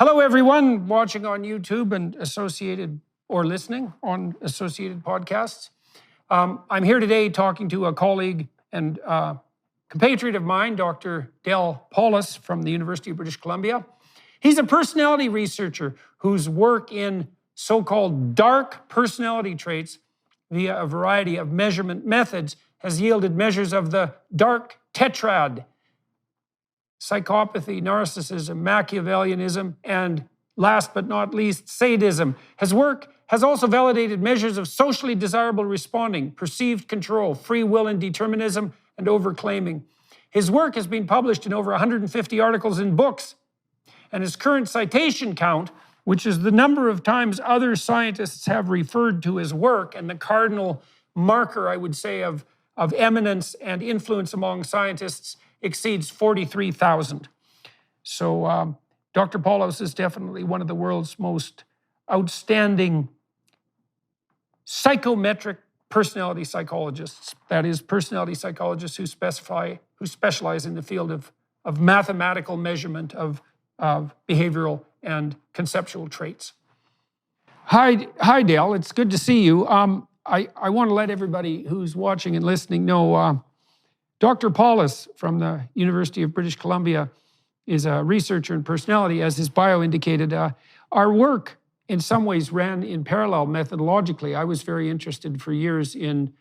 Hello, everyone watching on YouTube and associated or listening on associated podcasts. I'm here today talking to a colleague and compatriot of mine, Dr. Paulhus from the University of British Columbia. He's a personality researcher whose work in so-called dark personality traits via a variety of measurement methods has yielded measures of the dark tetrad: psychopathy, narcissism, Machiavellianism, and last but not least, sadism. His work has also validated measures of socially desirable responding, perceived control, free will and determinism, and overclaiming. His work has been published in over 150 articles in books, and his current citation count, which is the number of times other scientists have referred to his work, and the cardinal marker, I would say, of eminence and influence among scientists, exceeds 43,000. So Dr. Paulhus is definitely one of the world's most outstanding psychometric personality psychologists. That is, personality psychologists who specialize in the field of mathematical measurement of behavioral and conceptual traits. Hi, Dale. It's good to see you. I want to let everybody who's watching and listening know Dr. Paulhus from the University of British Columbia is a researcher in personality, as his bio indicated. Our work in some ways ran in parallel methodologically. I was very interested for years in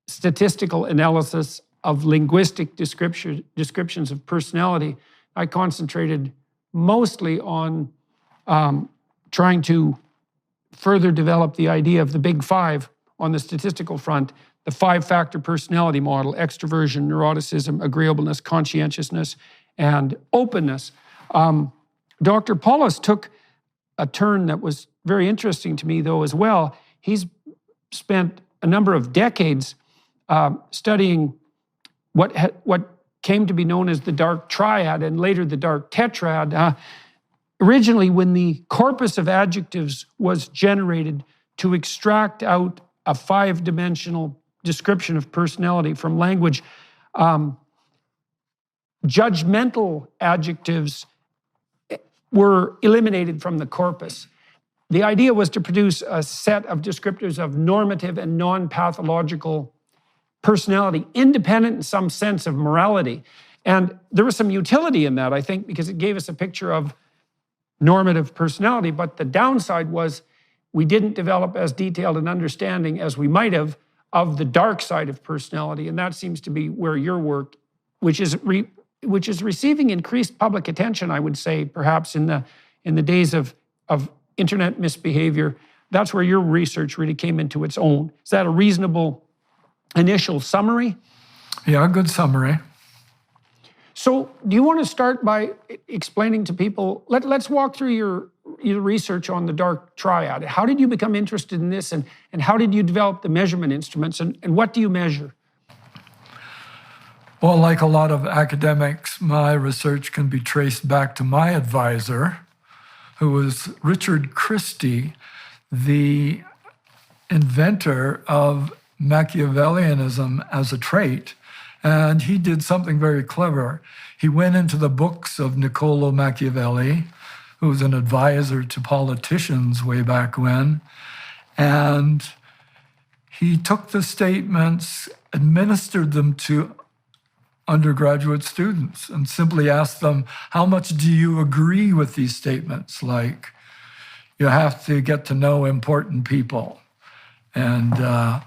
statistical analysis of linguistic descriptions of personality. I concentrated mostly on trying to further develop the idea of the big five on the statistical front: the five-factor personality model: extroversion, neuroticism, agreeableness, conscientiousness, and openness. Dr. Paulhus took a turn that was very interesting to me, though, as well. He's spent a number of decades studying what came to be known as the dark triad and later the dark tetrad. Originally, when the corpus of adjectives was generated to extract out a five-dimensional description of personality from language, judgmental adjectives were eliminated from the corpus. The idea was to produce a set of descriptors of normative and non-pathological personality, independent in some sense of morality. And there was some utility in that, I think, because it gave us a picture of normative personality. But the downside was we didn't develop as detailed an understanding as we might have of the dark side of personality. And that seems to be where your work, which is receiving increased public attention, I would say, perhaps in the days of internet misbehavior, that's where your research really came into its own. Is that a reasonable initial summary? Yeah, good summary. So do you want to start by explaining to people, let's walk through your research on the dark triad. How did you become interested in this, and how did you develop the measurement instruments, and what do you measure? Well, like a lot of academics, my research can be traced back to my advisor, who was Richard Christie, the inventor of Machiavellianism as a trait. And he did something very clever. He went into the books of Niccolo Machiavelli, who was an advisor to politicians way back when, and he took the statements, administered them to undergraduate students, and simply asked them, how much do you agree with these statements? Like, you have to get to know important people, and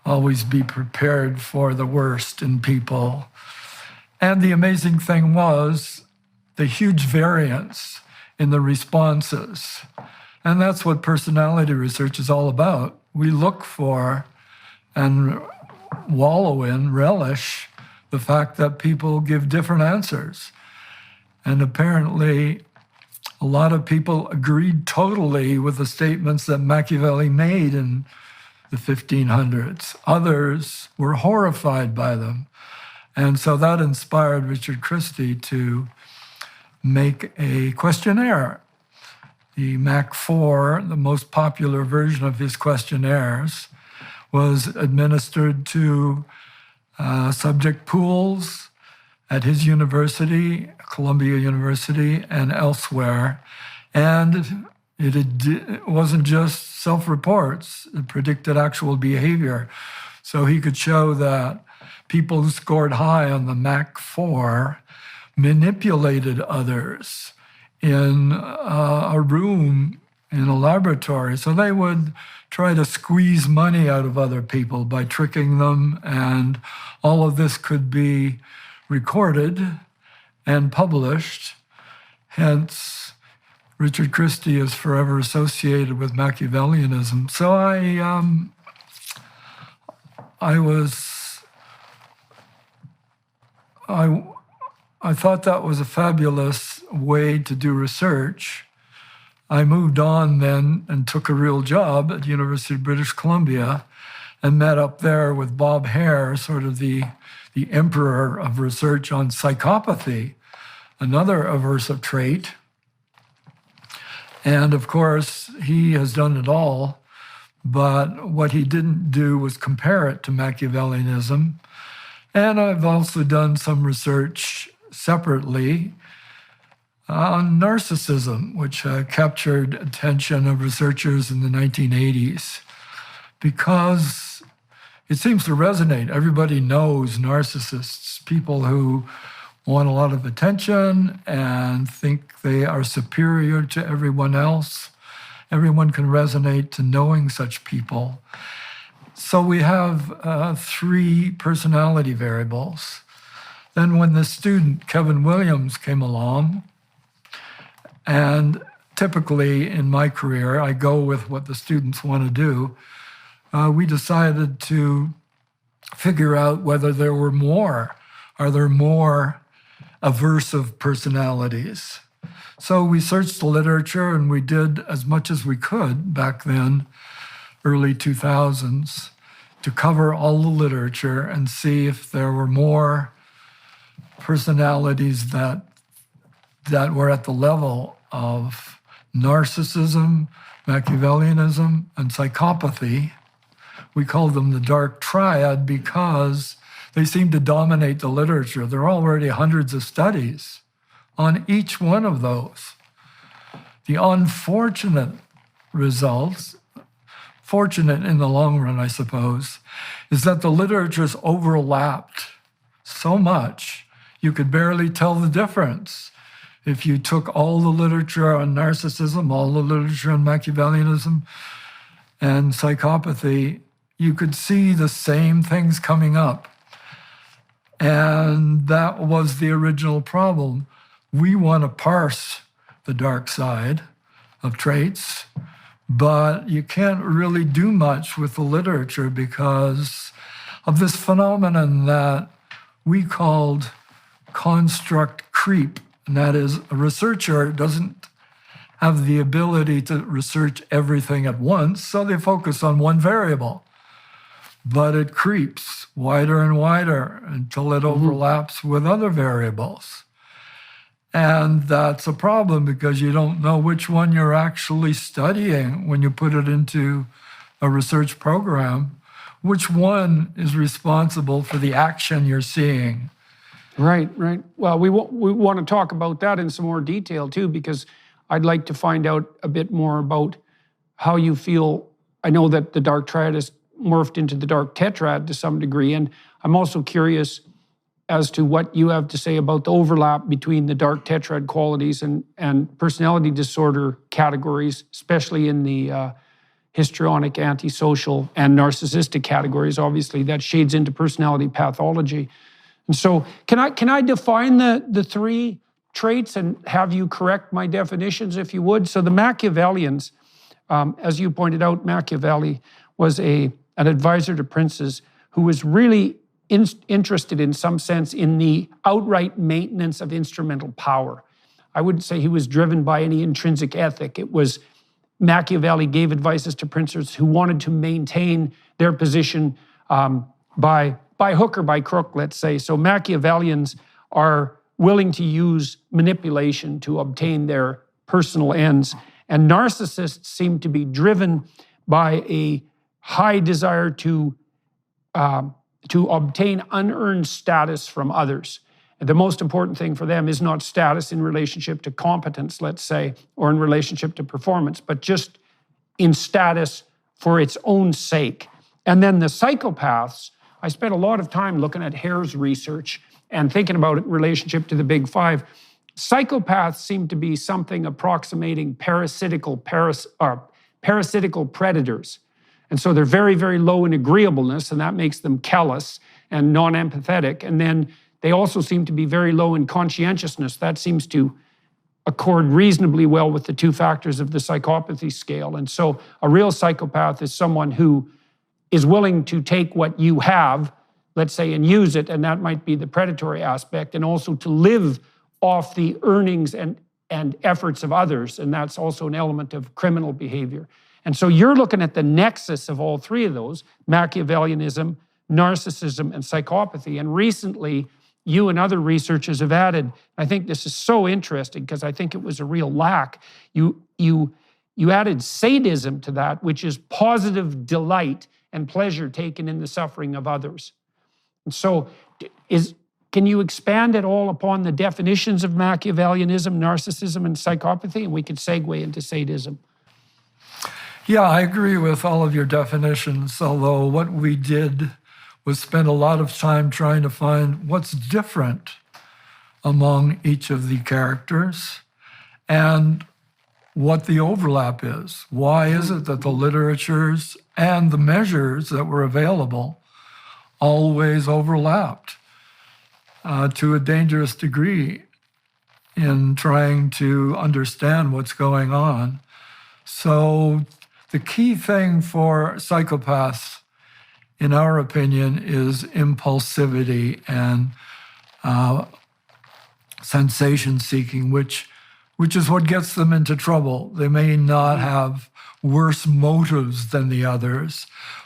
always be prepared for the worst in people. And the amazing thing was the huge variance in the responses. And that's what personality research is all about. We look for and wallow in, relish the fact that people give different answers. And apparently, a lot of people agreed totally with the statements that Machiavelli made in the 1500s. Others were horrified by them. And so that inspired Richard Christie to make a questionnaire. The Mac-4, the most popular version of his questionnaires, was administered to subject pools at his university, Columbia University, and elsewhere. And it wasn't just self-reports. It predicted actual behavior. So he could show that people who scored high on the MAC-4 manipulated others in a room in a laboratory. So they would try to squeeze money out of other people by tricking them, and all of this could be recorded and published. Hence, Richard Christie is forever associated with Machiavellianism. So I thought that was a fabulous way to do research. I moved on then and took a real job at the University of British Columbia and met up there with Bob Hare, sort of the emperor of research on psychopathy, another aversive trait. And of course, he has done it all, but what he didn't do was compare it to Machiavellianism. And I've also done some research separately on narcissism, which captured attention of researchers in the 1980s, because it seems to resonate. Everybody knows narcissists, people who want a lot of attention and think they are superior to everyone else. Everyone can resonate to knowing such people. So we have 3 personality variables. Then when the student, Kevin Williams, came along, and typically in my career, I go with what the students want to do, we decided to figure out whether there were more. Are there more aversive personalities? So we searched the literature, and we did as much as we could back then, early 2000s, to cover all the literature and see if there were more personalities that were at the level of narcissism, Machiavellianism, and psychopathy. We called them the dark triad because they seem to dominate the literature. There are already hundreds of studies on each one of those. The unfortunate results, fortunate in the long run, I suppose, is that the literature's overlapped so much you could barely tell the difference. If you took all the literature on narcissism, all the literature on Machiavellianism and psychopathy, you could see the same things coming up. And that was the original problem. We want to parse the dark side of traits, but you can't really do much with the literature because of this phenomenon that we called construct creep. And that is, a researcher doesn't have the ability to research everything at once, so they focus on one variable. But it creeps wider and wider until it overlaps with other variables. And that's a problem because you don't know which one you're actually studying when you put it into a research program. Which one is responsible for the action you're seeing? Right. Well, we want to talk about that in some more detail too, because I'd like to find out a bit more about how you feel. I know that the dark triad has morphed into the dark tetrad to some degree, and I'm also curious as to what you have to say about the overlap between the dark tetrad qualities and personality disorder categories, especially in the histrionic, antisocial, and narcissistic categories. Obviously, that shades into personality pathology. And so can I define the 3 traits and have you correct my definitions, if you would? So the Machiavellians, as you pointed out, Machiavelli was an advisor to princes who was really interested in some sense in the outright maintenance of instrumental power. I wouldn't say he was driven by any intrinsic ethic. It was Machiavelli gave advices to princes who wanted to maintain their position by hook or by crook, let's say. So Machiavellians are willing to use manipulation to obtain their personal ends. And narcissists seem to be driven by a high desire to obtain unearned status from others. the most important thing for them is not status in relationship to competence, let's say, or in relationship to performance, but just in status for its own sake. And then the psychopaths, I spent a lot of time looking at Hare's research and thinking about it in relationship to the big five. Psychopaths seem to be something approximating parasitical predators. And so they're very, very low in agreeableness, and that makes them callous and non-empathetic. And then they also seem to be very low in conscientiousness. That seems to accord reasonably well with the two factors of the psychopathy scale. And so a real psychopath is someone who is willing to take what you have, let's say, and use it, and that might be the predatory aspect, and also to live off the earnings and efforts of others, and that's also an element of criminal behavior. And so you're looking at the nexus of all three of those: Machiavellianism, narcissism, and psychopathy. And recently, you and other researchers have added, I think this is so interesting because I think it was a real lack, you added sadism to that, which is positive delight and pleasure taken in the suffering of others. And so can you expand at all upon the definitions of Machiavellianism, narcissism, and psychopathy? And we could segue into sadism. Yeah, I agree with all of your definitions, although what we did was spend a lot of time trying to find what's different among each of the characters and what the overlap is. Why is it that the literatures and the measures that were available always overlapped to a dangerous degree in trying to understand what's going on? So the key thing for psychopaths, in our opinion, is impulsivity and sensation-seeking, which is what gets them into trouble. They may not have worse motives than the others,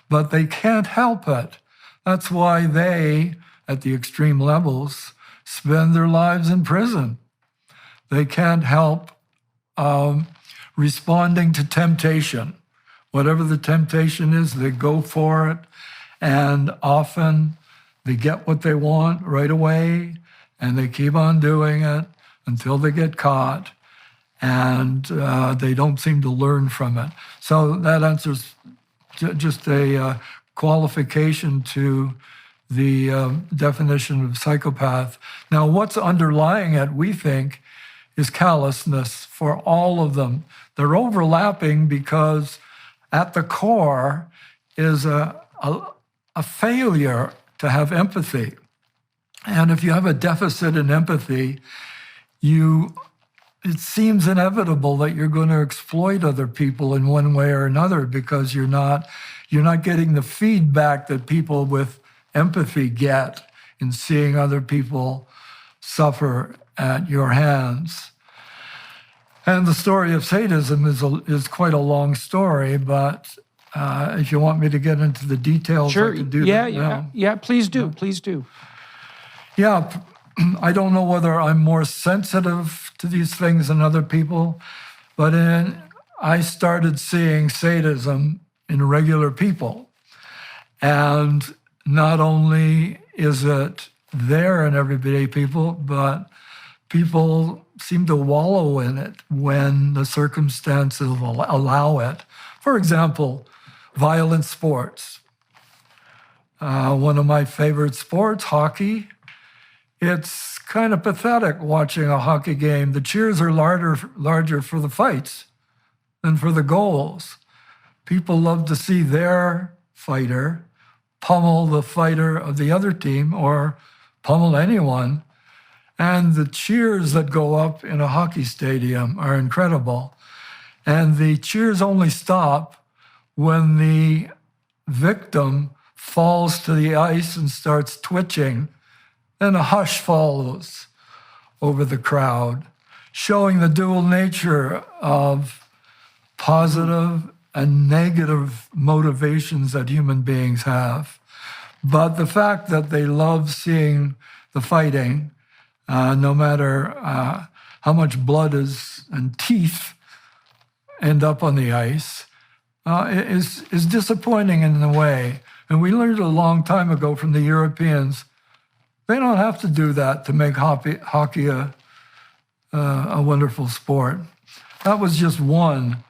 but they can't help it. That's why they, at the extreme levels, spend their lives in prison. They can't help responding to temptation. Whatever the temptation is, they go for it, and often they get what they want right away, and they keep on doing it until they get caught, and they don't seem to learn from it. So that answers just a qualification to the definition of psychopath. Now, what's underlying it, we think, is callousness for all of them. They're overlapping because at the core is a failure to have empathy. And if you have a deficit in empathy, it seems inevitable that you're going to exploit other people in one way or another because you're not getting the feedback that people with empathy get in seeing other people suffer at your hands. And the story of sadism is quite a long story, but if you want me to get into the details, sure. I can do that now. Yeah, please do, please do. Yeah, I don't know whether I'm more sensitive to these things than other people, but I started seeing sadism in regular people. And not only is it there in everyday people, but people seem to wallow in it when the circumstances will allow it. For example, violent sports. One of my favorite sports, hockey. It's kind of pathetic watching a hockey game. The cheers are larger for the fights than for the goals. People love to see their fighter pummel the fighter of the other team or pummel anyone. And the cheers that go up in a hockey stadium are incredible. And the cheers only stop when the victim falls to the ice and starts twitching. Then a hush follows over the crowd, showing the dual nature of positive and negative motivations that human beings have. But the fact that they love seeing the fighting, no matter how much blood and teeth end up on the ice, is disappointing in a way. And we learned a long time ago from the Europeans, They don't have to do that to make hockey a wonderful sport. That was just one.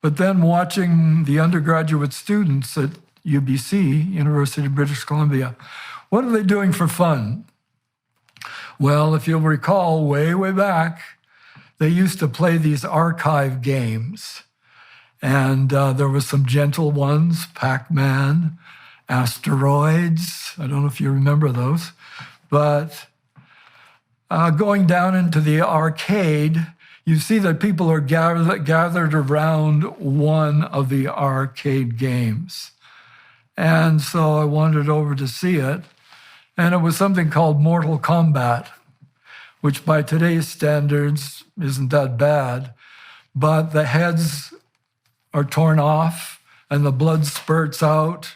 But then watching the undergraduate students at UBC, University of British Columbia, what are they doing for fun? Well, if you'll recall, way, way back, they used to play these archive games. And there were some gentle ones, Pac-Man, Asteroids. I don't know if you remember those. But going down into the arcade, you see that people are gathered around one of the arcade games. And so I wandered over to see it. And it was something called Mortal Kombat, which by today's standards isn't that bad. But the heads are torn off and the blood spurts out.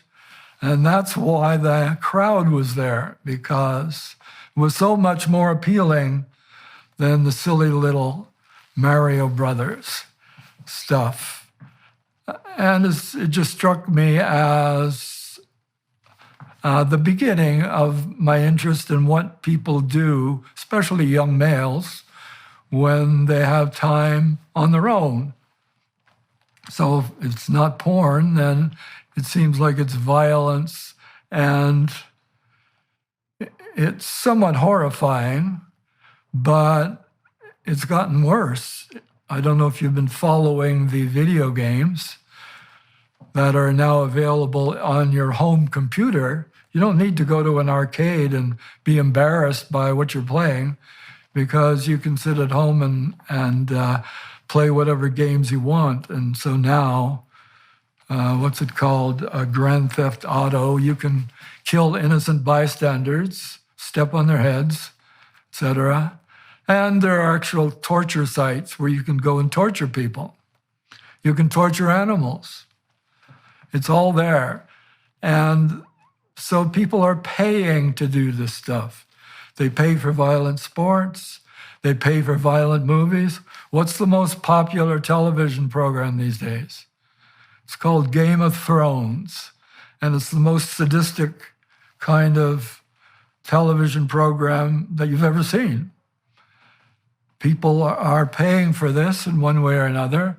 And that's why the crowd was there, because it was so much more appealing than the silly little Mario Brothers stuff. And it just struck me as the beginning of my interest in what people do, especially young males, when they have time on their own. So if it's not porn, then it seems like it's violence, and it's somewhat horrifying, but it's gotten worse. I don't know if you've been following the video games that are now available on your home computer. You don't need to go to an arcade and be embarrassed by what you're playing, because you can sit at home and play whatever games you want. And so now, what's it called? Grand Theft Auto. You can kill innocent bystanders, step on their heads, etc. And there are actual torture sites where you can go and torture people. You can torture animals. It's all there. And so people are paying to do this stuff. They pay for violent sports. They pay for violent movies. What's the most popular television program these days? It's called Game of Thrones. And it's the most sadistic kind of television program that you've ever seen. People are paying for this in one way or another,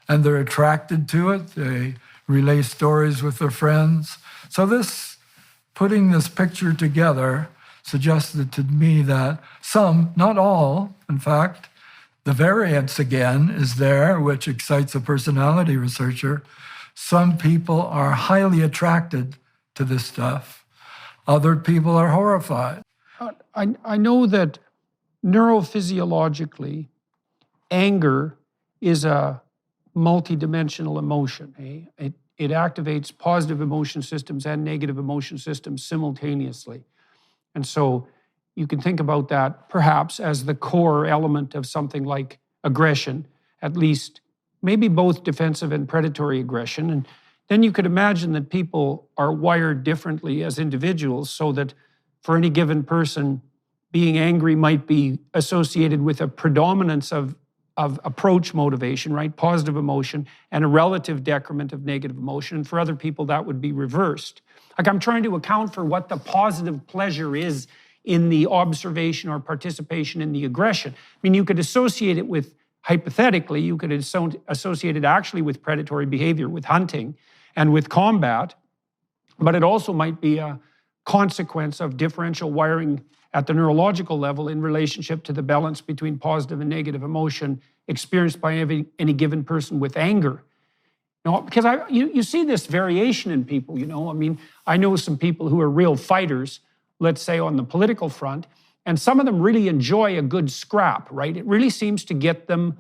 and they're attracted to it. They relay stories with their friends. So putting this picture together suggested to me that some, not all, in fact, the variance again is there, which excites a personality researcher. Some people are highly attracted to this stuff. Other people are horrified. I know that neurophysiologically, anger is a multidimensional emotion. It activates positive emotion systems and negative emotion systems simultaneously. And so you can think about that perhaps as the core element of something like aggression, at least maybe both defensive and predatory aggression. And then you could imagine that people are wired differently as individuals, so that for any given person, being angry might be associated with a predominance of approach motivation, right? Positive emotion, and a relative decrement of negative emotion. And for other people, that would be reversed. Like, I'm trying to account for what the positive pleasure is in the observation or participation in the aggression. I mean, you could associate it with, hypothetically, you could associate it actually with predatory behavior, with hunting and with combat, but it also might be a consequence of differential wiring at the neurological level in relationship to the balance between positive and negative emotion experienced by any given person with anger. Because you see this variation in people, I mean, I know some people who are real fighters, let's say on the political front, and some of them really enjoy a good scrap, right? It really seems to get them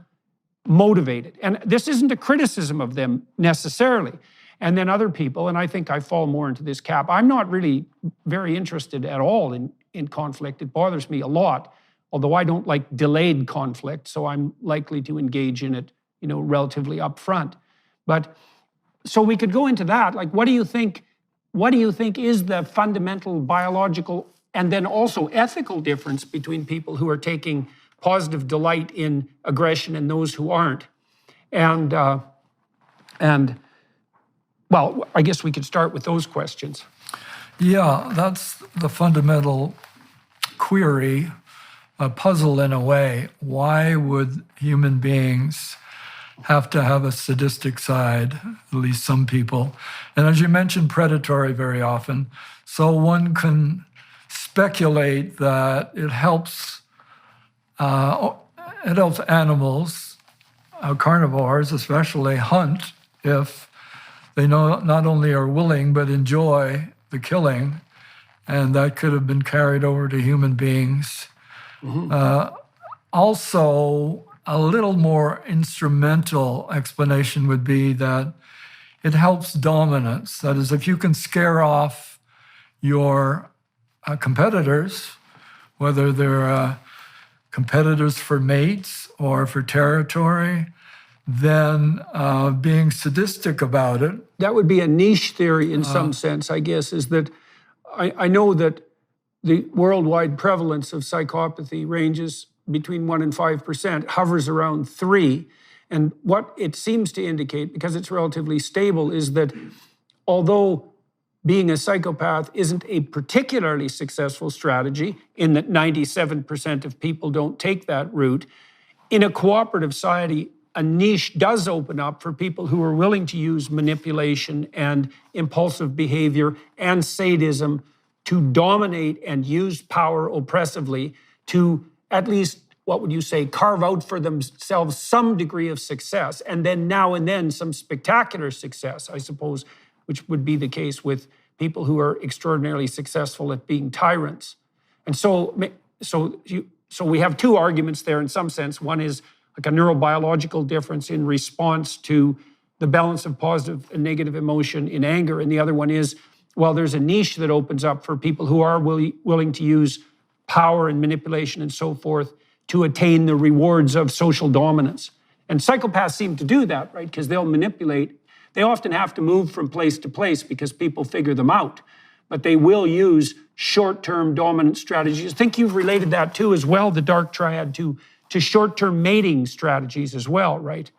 motivated. And this isn't a criticism of them necessarily. And then other people, and I think I fall more into this camp, I'm not really very interested at all in conflict. It bothers me a lot, although I don't like delayed conflict, so I'm likely to engage in it, relatively upfront. But so we could go into that. Like, what do you think is the fundamental biological and then also ethical difference between people who are taking positive delight in aggression and those who aren't? And well, I guess we could start with those questions. Yeah, that's the fundamental query, a puzzle in a way. Why would human beings have to have a sadistic side, at least some people? And as you mentioned, predatory very often. So one can speculate that it helps animals, carnivores especially, hunt if they not only are willing but enjoy the killing, and that could have been carried over to human beings. Also, a little more instrumental explanation would be that it helps dominance. That is, if you can scare off your competitors, whether they're competitors for mates or for territory, then being sadistic about it. That would be a niche theory in some sense, I guess, is that I know that the worldwide prevalence of psychopathy ranges between 1% and 5%, hovers around 3%. And what it seems to indicate, because it's relatively stable, is that although being a psychopath isn't a particularly successful strategy, in that 97% of people don't take that route, in a cooperative society, a niche does open up for people who are willing to use manipulation and impulsive behavior and sadism to dominate and use power oppressively to at least, what would you say, carve out for themselves some degree of success, and then now and then some spectacular success, I suppose, which would be the case with people who are extraordinarily successful at being tyrants. And so we have two arguments there in some sense. One is like a neurobiological difference in response to the balance of positive and negative emotion in anger. And the other one is, well, there's a niche that opens up for people who are willing to use power and manipulation and so forth to attain the rewards of social dominance. And psychopaths seem to do that, right? Because they'll manipulate. They often have to move from place to place because people figure them out. But they will use short-term dominant strategies. I think you've related that too as well, the dark triad, to short-term mating strategies as well, right?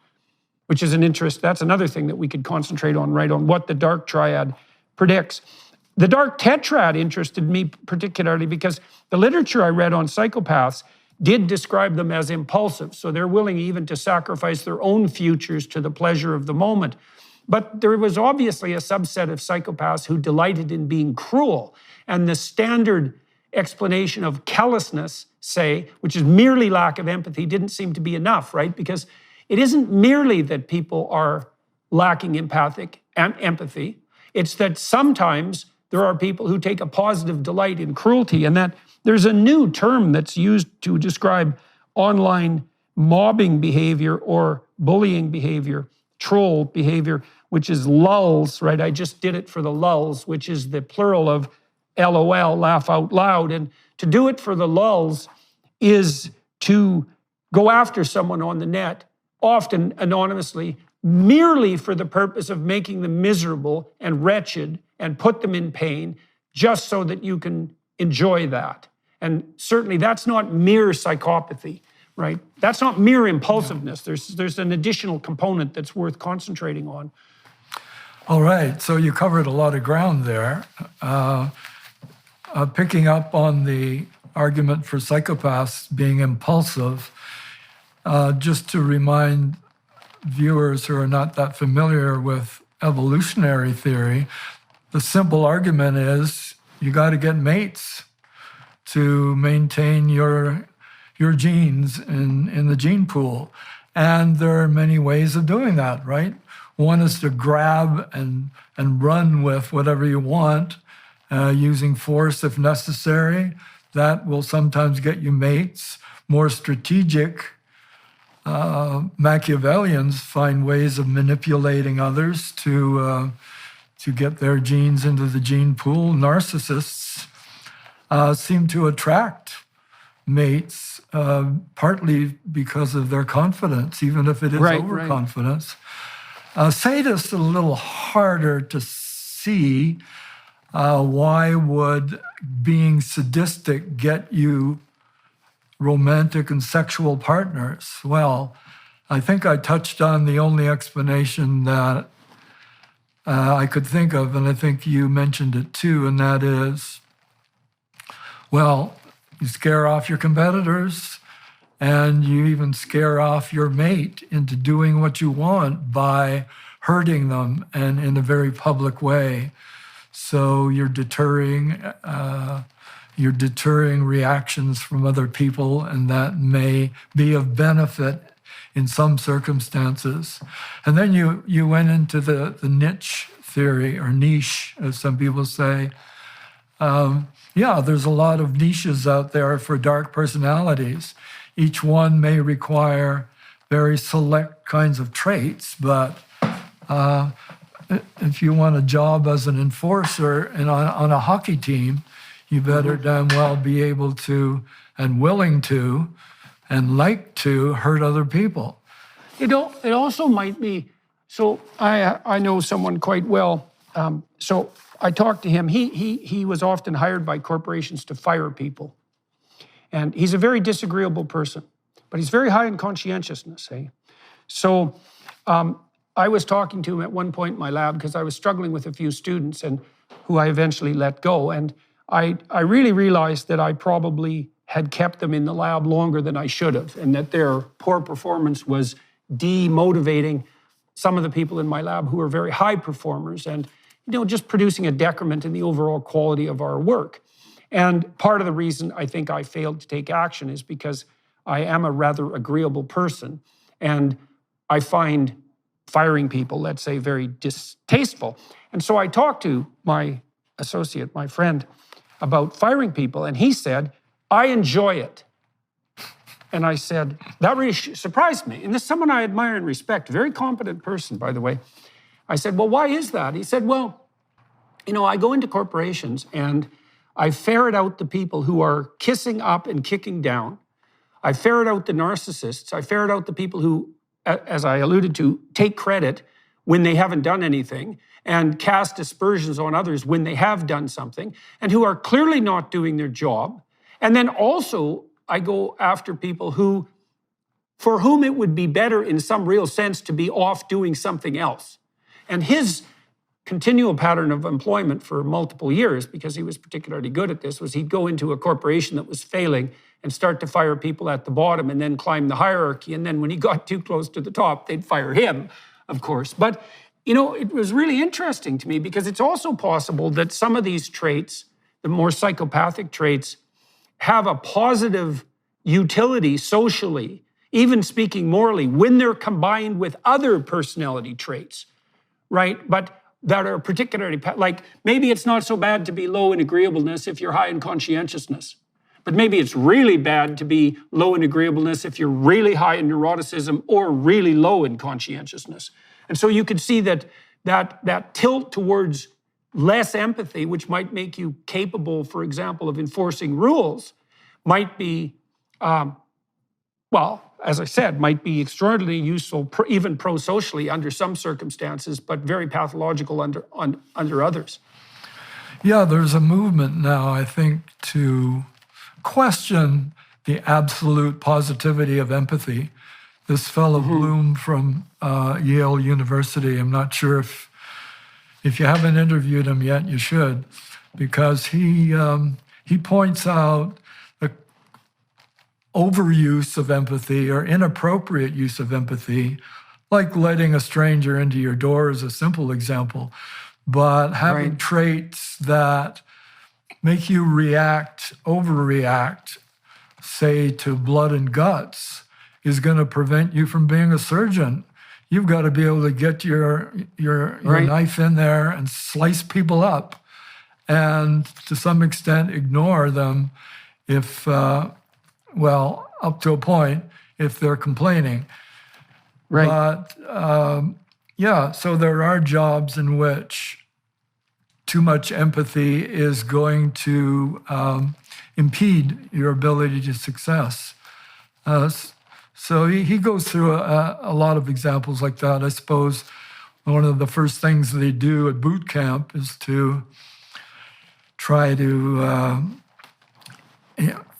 Which is that's another thing that we could concentrate on, right, on what the dark triad predicts. The dark tetrad interested me particularly because the literature I read on psychopaths did describe them as impulsive. So they're willing even to sacrifice their own futures to the pleasure of the moment. But there was obviously a subset of psychopaths who delighted in being cruel. And the standard explanation of callousness, say, which is merely lack of empathy, didn't seem to be enough, right? Because it isn't merely that people are lacking empathy. It's that sometimes there are people who take a positive delight in cruelty, and that there's a new term that's used to describe online mobbing behavior or bullying behavior, troll behavior, which is lulls, right? I just did it for the lulls, which is the plural of LOL, laugh out loud. And to do it for the lulls is to go after someone on the net, often anonymously, merely for the purpose of making them miserable and wretched and put them in pain, just so that you can enjoy that. And certainly that's not mere psychopathy, right? That's not mere impulsiveness. There's an additional component that's worth concentrating on. All right, so you covered a lot of ground there. Picking up on the argument for psychopaths being impulsive, just to remind viewers who are not that familiar with evolutionary theory, the simple argument is you got to get mates to maintain your genes in the gene pool. And there are many ways of doing that, right? One is to grab and run with whatever you want, using force if necessary. That will sometimes get you mates. More strategic Machiavellians find ways of manipulating others to get their genes into the gene pool. Narcissists seem to attract mates, partly because of their confidence, even if it is overconfidence. Sadists are a little harder to see. Why would being sadistic get you romantic and sexual partners? Well, I think I touched on the only explanation that I could think of, and I think you mentioned it too, and that is, well, You scare off your competitors, and you even scare off your mate into doing what you want by hurting them and in a very public way. So you're deterring reactions from other people, and that may be of benefit in some circumstances. And then you went into the niche theory, or niche, as some people say. Yeah, there's a lot of niches out there for dark personalities. Each one may require very select kinds of traits, but if you want a job as an enforcer and on a hockey team, you better damn well be able to and willing to and like to hurt other people. It also might be, so I know someone quite well, so I talked to him. He was often hired by corporations to fire people. And he's a very disagreeable person, but he's very high in conscientiousness, eh? So I was talking to him at one point in my lab because I was struggling with a few students and who I eventually let go. And I really realized that I probably had kept them in the lab longer than I should have, and that their poor performance was demotivating some of the people in my lab who are very high performers and, just producing a decrement in the overall quality of our work. And part of the reason I think I failed to take action is because I am a rather agreeable person, and I find firing people, let's say, very distasteful. And so I talked to my associate, my friend, about firing people, and he said, I enjoy it. And I said, that really surprised me. And this is someone I admire and respect, very competent person, by the way. I said, well, why is that? He said, well, I go into corporations and I ferret out the people who are kissing up and kicking down. I ferret out the narcissists. I ferret out the people who, as I alluded to, take credit when they haven't done anything and cast aspersions on others when they have done something, and who are clearly not doing their job. And then also, I go after people for whom it would be better in some real sense to be off doing something else. And his continual pattern of employment for multiple years, because he was particularly good at this, was he'd go into a corporation that was failing and start to fire people at the bottom and then climb the hierarchy. And then when he got too close to the top, they'd fire him, of course. But, it was really interesting to me because it's also possible that some of these traits, the more psychopathic traits, have a positive utility socially, even speaking morally, when they're combined with other personality traits, right? But that are particularly, like maybe it's not so bad to be low in agreeableness if you're high in conscientiousness. But maybe it's really bad to be low in agreeableness if you're really high in neuroticism or really low in conscientiousness. And so you could see that tilt towards less empathy, which might make you capable, for example, of enforcing rules, might be, as I said, might be extraordinarily useful, even pro-socially under some circumstances, but very pathological under others. Yeah, there's a movement now, I think, to question the absolute positivity of empathy. This fellow Bloom from Yale University, I'm not sure if you haven't interviewed him yet, you should, because he points out the overuse of empathy or inappropriate use of empathy, like letting a stranger into your door is a simple example, but having traits that make you overreact, say, to blood and guts, is going to prevent you from being a surgeon. You've got to be able to get your knife in there and slice people up, and to some extent ignore them if, up to a point, if they're complaining. Right. But so there are jobs in which too much empathy is going to impede your ability to success. So he goes through a lot of examples like that. I suppose one of the first things they do at boot camp is to try to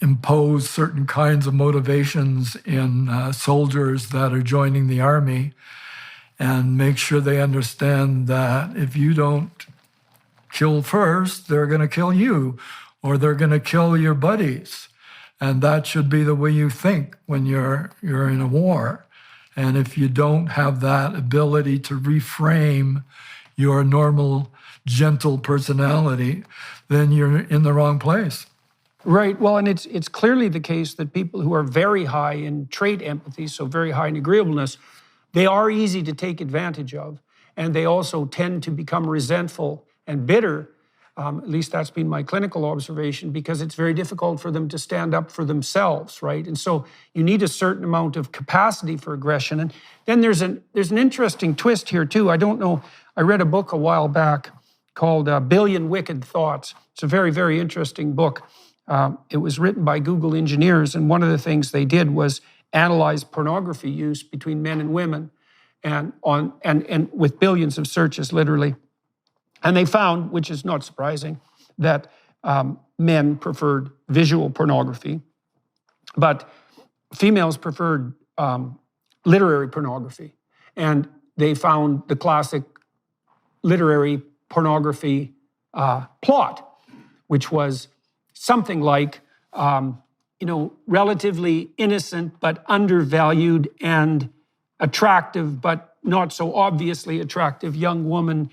impose certain kinds of motivations in soldiers that are joining the army, and make sure they understand that if you don't kill first, they're going to kill you, or they're going to kill your buddies. And that should be the way you think when you're in a war. And if you don't have that ability to reframe your normal, gentle personality, then you're in the wrong place. Right. Well, and it's clearly the case that people who are very high in trait empathy, so very high in agreeableness, they are easy to take advantage of. And they also tend to become resentful and bitter. At least that's been my clinical observation, because it's very difficult for them to stand up for themselves, right? And so you need a certain amount of capacity for aggression. And then there's an interesting twist here too. I don't know, I read a book a while back called Billion Wicked Thoughts. It's a very, very interesting book. It was written by Google engineers, and one of the things they did was analyze pornography use between men and women, and with billions of searches, literally. And they found, which is not surprising, that men preferred visual pornography, but females preferred literary pornography. And they found the classic literary pornography plot, which was something like, relatively innocent but undervalued and attractive but not so obviously attractive young woman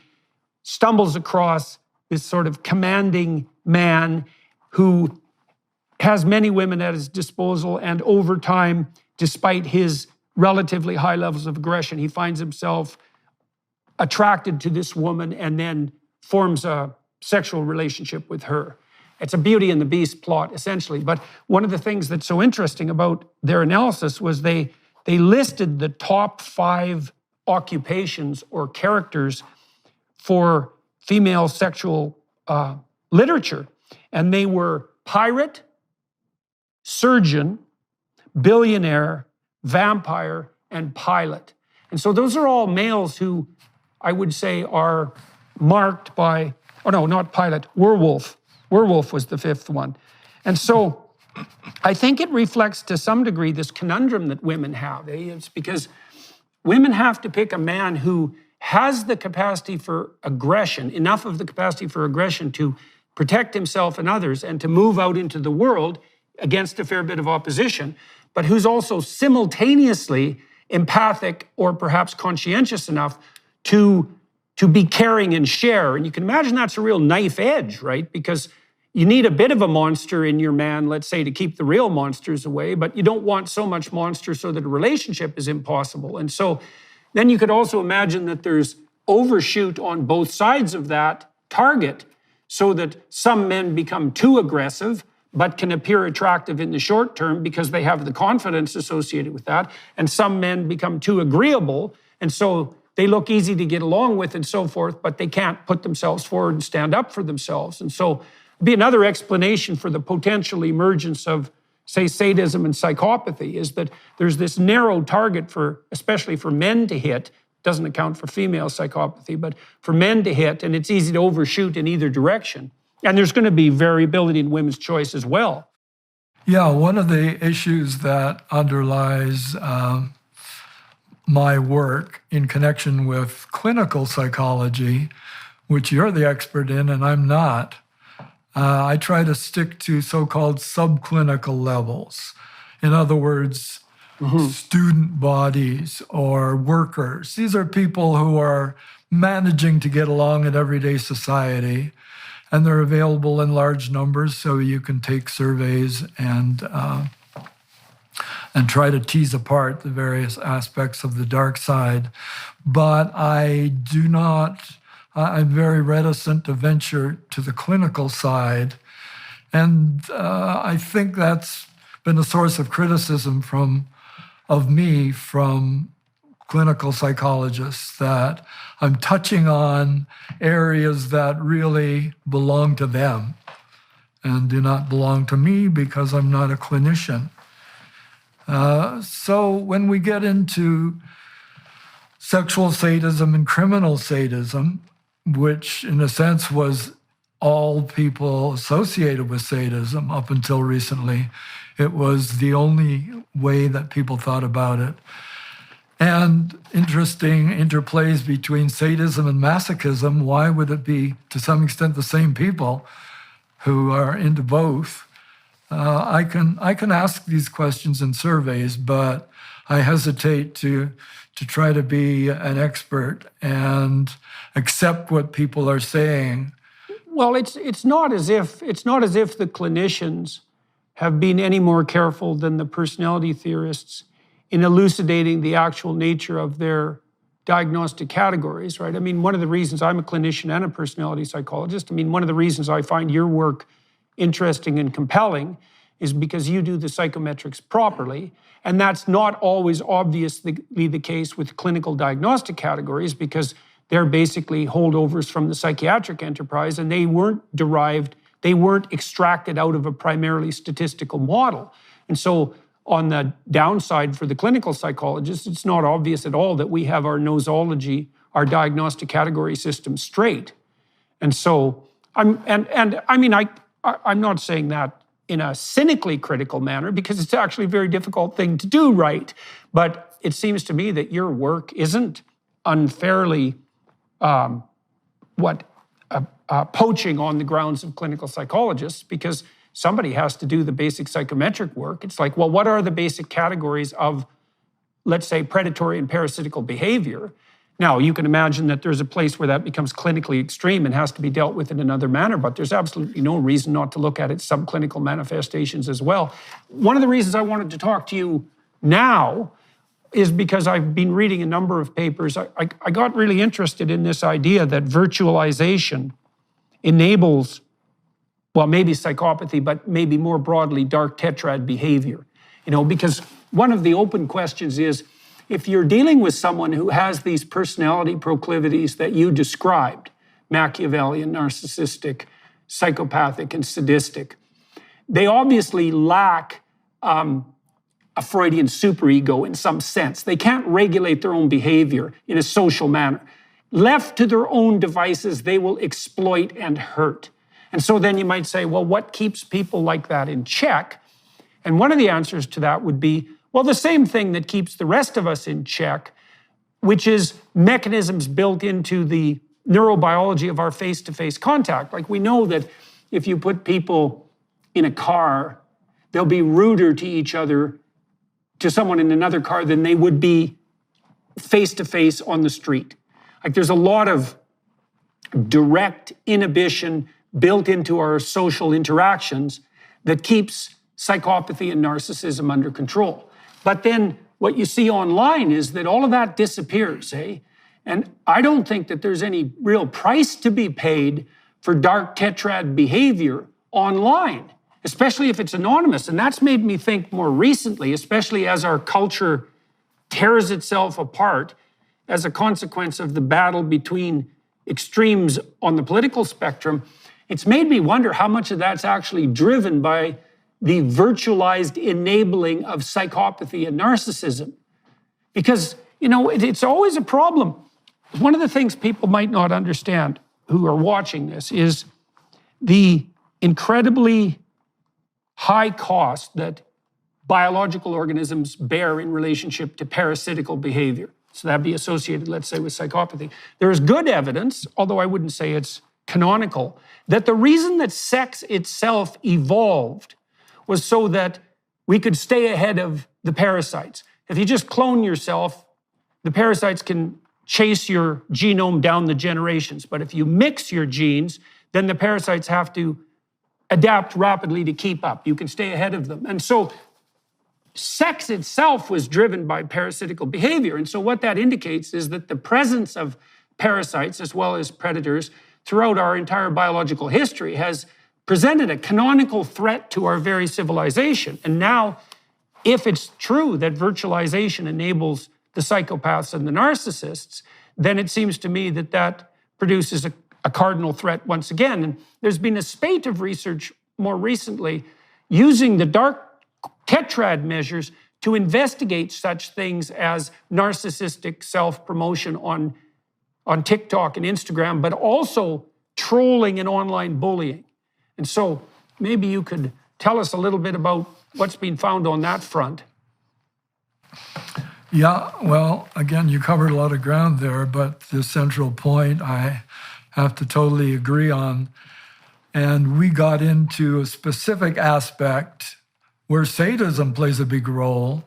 stumbles across this sort of commanding man who has many women at his disposal, and over time, despite his relatively high levels of aggression, he finds himself attracted to this woman and then forms a sexual relationship with her. It's a Beauty and the Beast plot, essentially. But one of the things that's so interesting about their analysis was they listed the top 5 occupations or characters for female sexual literature. And they were pirate, surgeon, billionaire, vampire, and pilot. And so those are all males who I would say are marked by, oh no, not pilot, werewolf. Werewolf was the 5th one. And so I think it reflects to some degree this conundrum that women have. It's because women have to pick a man who has the capacity for aggression, enough of the capacity for aggression to protect himself and others and to move out into the world against a fair bit of opposition, but who's also simultaneously empathic or perhaps conscientious enough to be caring and share. And you can imagine that's a real knife edge, right? Because you need a bit of a monster in your man, let's say, to keep the real monsters away, but you don't want so much monster so that a relationship is impossible. And so then you could also imagine that there's overshoot on both sides of that target, so that some men become too aggressive, but can appear attractive in the short term because they have the confidence associated with that. And some men become too agreeable, and so they look easy to get along with and so forth, but they can't put themselves forward and stand up for themselves. And so it'd be another explanation for the potential emergence of, say, sadism and psychopathy, is that there's this narrow target for, especially for men to hit, doesn't account for female psychopathy, but for men to hit, and it's easy to overshoot in either direction. And there's going to be variability in women's choice as well. Yeah, one of the issues that underlies my work in connection with clinical psychology, which you're the expert in and I'm not, I try to stick to so-called subclinical levels. In other words, student bodies or workers. These are people who are managing to get along in everyday society, and they're available in large numbers, so you can take surveys and try to tease apart the various aspects of the dark side. But I'm very reticent to venture to the clinical side. And I think that's been a source of criticism of me from clinical psychologists, that I'm touching on areas that really belong to them and do not belong to me because I'm not a clinician. So when we get into sexual sadism and criminal sadism, which in a sense was all people associated with sadism up until recently, it was the only way that people thought about it. And interesting interplays between sadism and masochism. Why would it be, to some extent, the same people who are into both? I can ask these questions in surveys, but I hesitate to try to be an expert and accept what people are saying. Well, it's not as if the clinicians have been any more careful than the personality theorists in elucidating the actual nature of their diagnostic categories, right? I mean, one of the reasons I'm a clinician and a personality psychologist, I mean, one of the reasons I find your work interesting and compelling is because you do the psychometrics properly. And that's not always obviously the case with clinical diagnostic categories, because they're basically holdovers from the psychiatric enterprise, and they weren't extracted out of a primarily statistical model. And so on the downside for the clinical psychologist, it's not obvious at all that we have our nosology, our diagnostic category system straight. And so I'm not saying that in a cynically critical manner, because it's actually a very difficult thing to do right. But it seems to me that your work isn't unfairly poaching on the grounds of clinical psychologists, because somebody has to do the basic psychometric work. It's like, well, what are the basic categories of, let's say, predatory and parasitical behavior? Now, you can imagine that there's a place where that becomes clinically extreme and has to be dealt with in another manner, but there's absolutely no reason not to look at its subclinical manifestations as well. One of the reasons I wanted to talk to you now is because I've been reading a number of papers. I got really interested in this idea that virtualization enables, well, maybe psychopathy, but maybe more broadly, dark tetrad behavior. Because one of the open questions is, if you're dealing with someone who has these personality proclivities that you described, Machiavellian, narcissistic, psychopathic, and sadistic, they obviously lack a Freudian superego in some sense. They can't regulate their own behavior in a social manner. Left to their own devices, they will exploit and hurt. And so then you might say, well, what keeps people like that in check? And one of the answers to that would be, well, the same thing that keeps the rest of us in check, which is mechanisms built into the neurobiology of our face-to-face contact. Like, we know that if you put people in a car, they'll be ruder to each other, to someone in another car, than they would be face-to-face on the street. Like, there's a lot of direct inhibition built into our social interactions that keeps psychopathy and narcissism under control. But then what you see online is that all of that disappears, eh? And I don't think that there's any real price to be paid for dark tetrad behavior online, especially if it's anonymous. And that's made me think more recently, especially as our culture tears itself apart as a consequence of the battle between extremes on the political spectrum. It's made me wonder how much of that's actually driven by the virtualized enabling of psychopathy and narcissism. Because, it's always a problem. One of the things people might not understand who are watching this is the incredibly high cost that biological organisms bear in relationship to parasitical behavior. So that'd be associated, let's say, with psychopathy. There is good evidence, although I wouldn't say it's canonical, that the reason that sex itself evolved was so that we could stay ahead of the parasites. If you just clone yourself, the parasites can chase your genome down the generations. But if you mix your genes, then the parasites have to adapt rapidly to keep up. You can stay ahead of them. And so sex itself was driven by parasitical behavior. And so what that indicates is that the presence of parasites as well as predators throughout our entire biological history has presented a canonical threat to our very civilization. And now, if it's true that virtualization enables the psychopaths and the narcissists, then it seems to me that that produces a cardinal threat once again. And there's been a spate of research more recently using the dark tetrad measures to investigate such things as narcissistic self-promotion on TikTok and Instagram, but also trolling and online bullying. And so maybe you could tell us a little bit about what's been found on that front. Yeah, well, again, you covered a lot of ground there, but the central point I have to totally agree on And we got into a specific aspect where sadism plays a big role,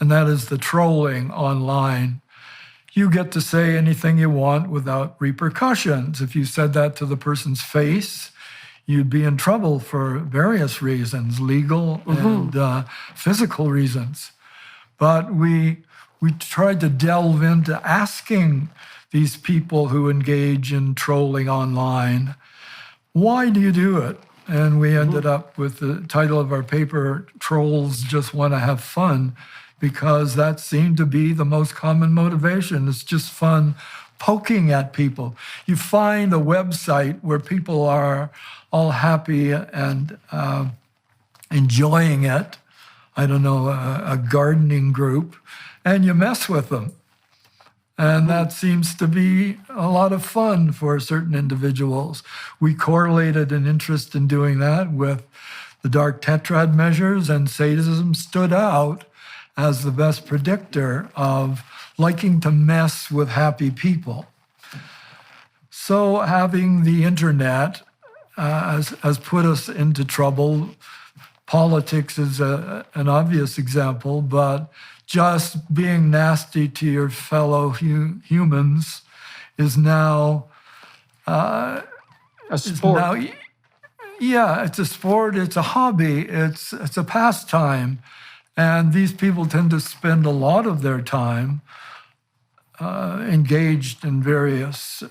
and that is the trolling online. You get to say anything you want without repercussions. If you said that to the person's face, you'd be in trouble for various reasons, legal and physical reasons. But we tried to delve into asking these people who engage in trolling online, why do you do it? And we ended up with the title of our paper, Trolls Just Want to Have Fun, because that seemed to be the most common motivation. It's just fun poking at people. You find a website where people are all happy and enjoying it, I don't know, a gardening group, and you mess with them. And that seems to be a lot of fun for certain individuals. We correlated an interest in doing that with the dark tetrad measures, and sadism stood out as the best predictor of liking to mess with happy people. So having the internet has put us into trouble. Politics is an obvious example, but just being nasty to your fellow humans is now a sport. It's a sport, it's a hobby, it's a pastime. And these people tend to spend a lot of their time engaged in various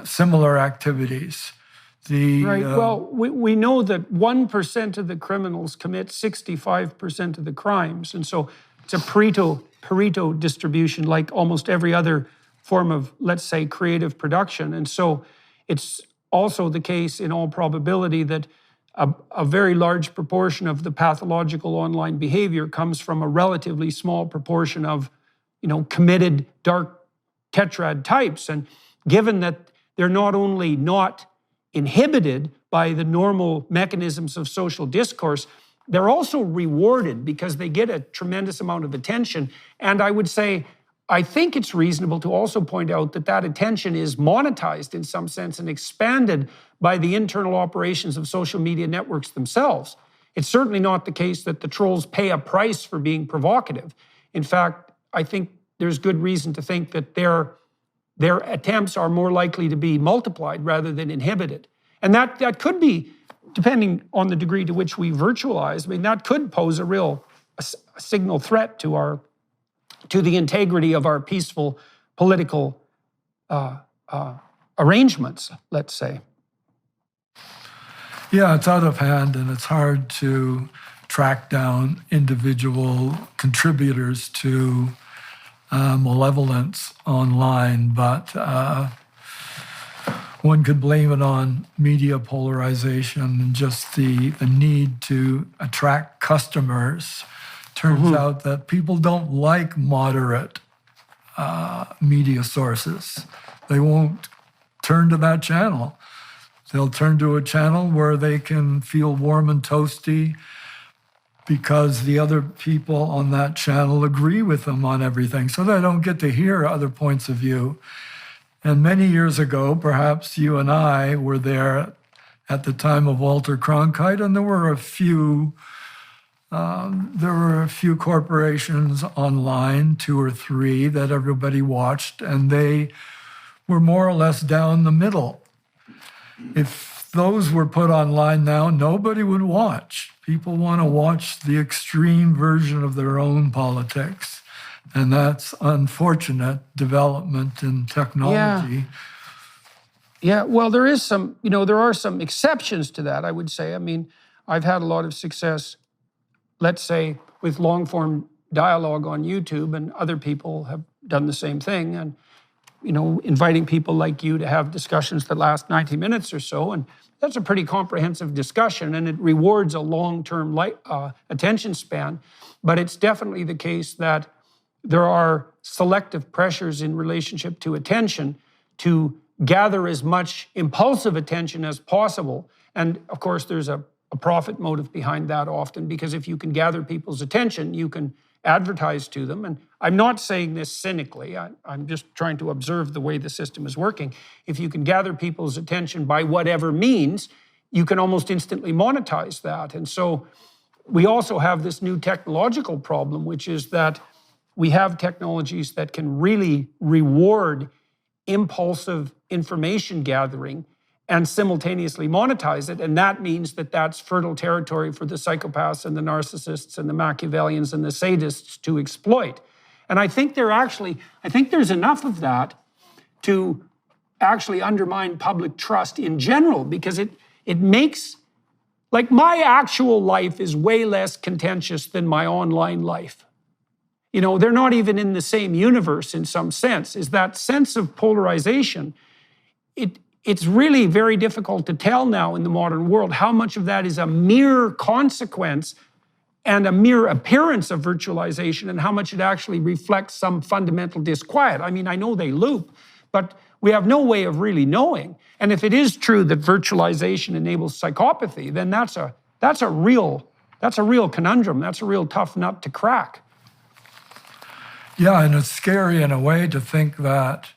similar activities. Right. Well, we know that 1% of the criminals commit 65% of the crimes. And so it's a Pareto distribution, like almost every other form of, let's say, creative production. And so it's also the case in all probability that a very large proportion of the pathological online behavior comes from a relatively small proportion of, committed dark tetrad types. And given that they're not only not inhibited by the normal mechanisms of social discourse, they're also rewarded because they get a tremendous amount of attention. And I would say, I think it's reasonable to also point out that that attention is monetized in some sense and expanded by the internal operations of social media networks themselves. It's certainly not the case that the trolls pay a price for being provocative. In fact, I think there's good reason to think that their attempts are more likely to be multiplied rather than inhibited. And that could be, depending on the degree to which we virtualize, that could pose a real signal threat to the integrity of our peaceful political arrangements, let's say. Yeah, it's out of hand, and it's hard to track down individual contributors to malevolence online, but one could blame it on media polarization and just the need to attract customers. Turns out that people don't like moderate media sources. They won't turn to that channel. They'll turn to a channel where they can feel warm and toasty because the other people on that channel agree with them on everything, so they don't get to hear other points of view. And many years ago, perhaps you and I were there at the time of Walter Cronkite, and there were a few corporations online, 2 or 3, that everybody watched, and they were more or less down the middle. If those were put online now, nobody would watch. People want to watch the extreme version of their own politics. And that's unfortunate development in technology. Yeah, well, there are some exceptions to that, I would say. I've had a lot of success, let's say, with long-form dialogue on YouTube, and other people have done the same thing. And, inviting people like you to have discussions that last 90 minutes or so. And that's a pretty comprehensive discussion, and it rewards a long-term attention span. But it's definitely the case that there are selective pressures in relationship to attention to gather as much impulsive attention as possible. And of course, there's a profit motive behind that often, because if you can gather people's attention, you can advertised to them. And I'm not saying this cynically. I'm just trying to observe the way the system is working. If you can gather people's attention by whatever means, you can almost instantly monetize that. And so we also have this new technological problem, which is that we have technologies that can really reward impulsive information gathering and simultaneously monetize it. And that means that that's fertile territory for the psychopaths and the narcissists and the Machiavellians and the sadists to exploit. And I think there's enough of that to actually undermine public trust in general, because it makes, like, my actual life is way less contentious than my online life. You know, they're not even in the same universe in some sense. Is that sense of polarization, it's really very difficult to tell now in the modern world how much of that is a mere consequence and a mere appearance of virtualization and how much it actually reflects some fundamental disquiet. I mean, I know they loop, but we have no way of really knowing. And if it is true that virtualization enables psychopathy, then that's a real conundrum. That's a real tough nut to crack. Yeah, and it's scary in a way to think that,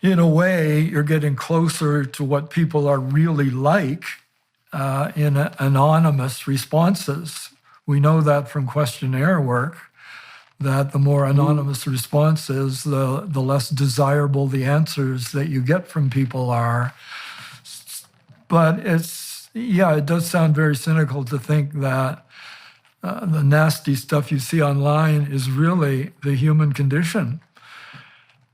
in a way, you're getting closer to what people are really like in anonymous responses. We know that from questionnaire work, that the more anonymous responses, the less desirable the answers that you get from people are. But it does sound very cynical to think that the nasty stuff you see online is really the human condition,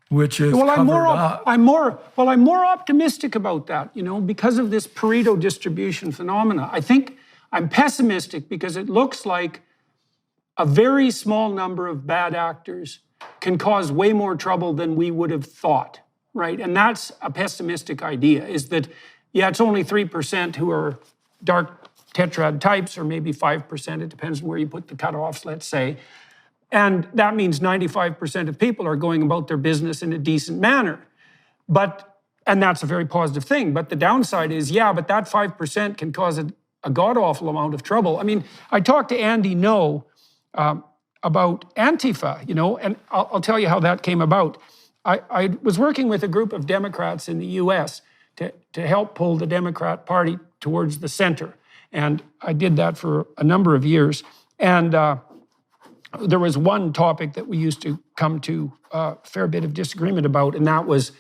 which is covered up. I'm more optimistic about that, because of this Pareto distribution phenomena. I think I'm pessimistic because it looks like a very small number of bad actors can cause way more trouble than we would have thought, right? And that's a pessimistic idea, is that, it's only 3% who are dark tetrad types, or maybe 5%, it depends on where you put the cutoffs, let's say. And that means 95% of people are going about their business in a decent manner. And that's a very positive thing. But the downside is, but that 5% can cause a god-awful amount of trouble. I mean, I talked to Andy No about Antifa, and I'll tell you how that came about. I was working with a group of Democrats in the US to help pull the Democrat Party towards the center. And I did that for a number of years. And there was one topic that we used to come to a fair bit of disagreement about, and that was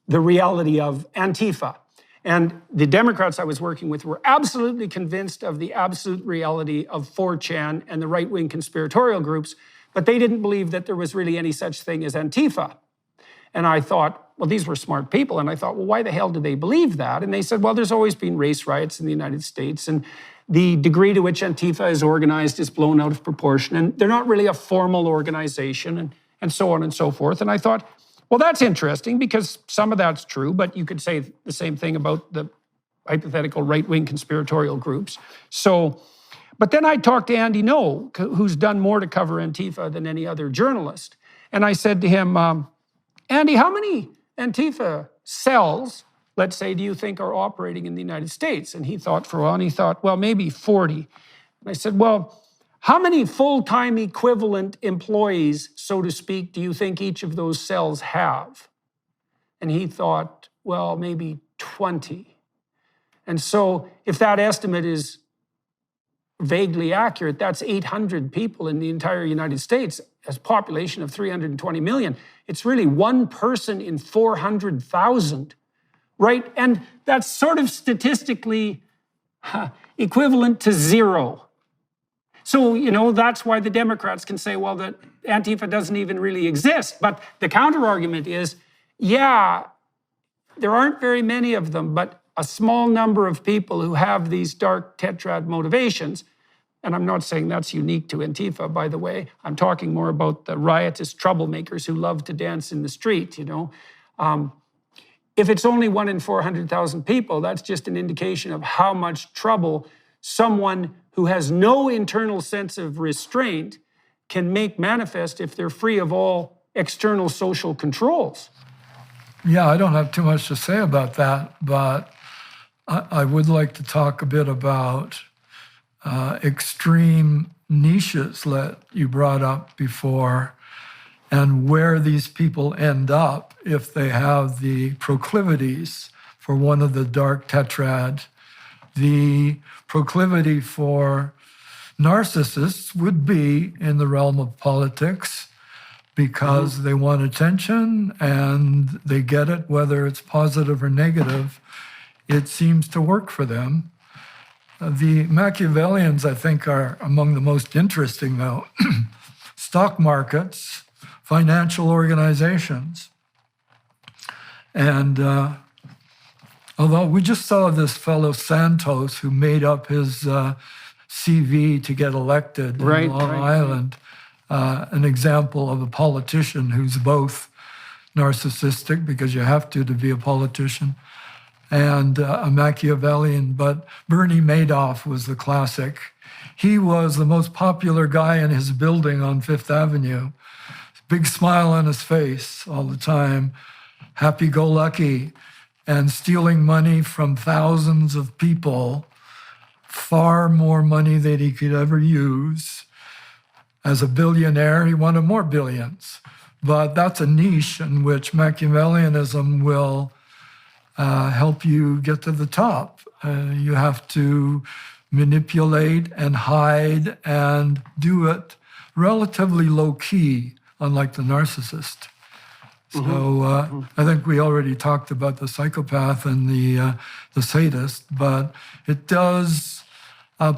the reality of Antifa. And the Democrats I was working with were absolutely convinced of the absolute reality of 4chan and the right-wing conspiratorial groups, but they didn't believe that there was really any such thing as Antifa. And I thought, well, these were smart people. And I thought, well, why the hell do they believe that? And they said, well, there's always been race riots in the United States, and the degree to which Antifa is organized is blown out of proportion, and they're not really a formal organization, and so on and so forth. And I thought, well, that's interesting, because some of that's true, but you could say the same thing about the hypothetical right-wing conspiratorial groups. But then I talked to Andy No, who's done more to cover Antifa than any other journalist. And I said to him, Andy, how many Antifa cells, let's say, do you think are operating in the United States? And he thought for a while, and he thought, well, maybe 40. And I said, well, how many full-time equivalent employees, so to speak, do you think each of those cells have? And he thought, well, maybe 20. And so if that estimate is vaguely accurate, that's 800 people in the entire United States, as a population of 320 million. It's really one person in 400,000, right? And that's sort of statistically equivalent to zero. So, that's why the Democrats can say, well, that Antifa doesn't even really exist. But the counter-argument is, there aren't very many of them, but a small number of people who have these dark tetrad motivations. And I'm not saying that's unique to Antifa, by the way. I'm talking more about the riotous troublemakers who love to dance in the street, If it's only 1 in 400,000 people, that's just an indication of how much trouble someone who has no internal sense of restraint can make manifest if they're free of all external social controls. Yeah, I don't have too much to say about that, but I would like to talk a bit about extreme niches that you brought up before and where these people end up if they have the proclivities for one of the dark tetrad. The proclivity for narcissists would be in the realm of politics because they want attention and they get it, whether it's positive or negative. It seems to work for them. The Machiavellians, I think, are among the most interesting, though. Stock markets, financial organizations. And although we just saw this fellow Santos who made up his CV to get elected in Long Island, an example of a politician who's both narcissistic, because you have to be a politician, and a Machiavellian. But Bernie Madoff was the classic. He was the most popular guy in his building on Fifth Avenue. Big smile on his face all the time, happy-go-lucky, and stealing money from thousands of people, far more money than he could ever use. As a billionaire, he wanted more billions. But that's a niche in which Machiavellianism will help you get to the top. You have to manipulate and hide and do it relatively low-key, unlike the narcissist. So I think we already talked about the psychopath and the sadist, but it does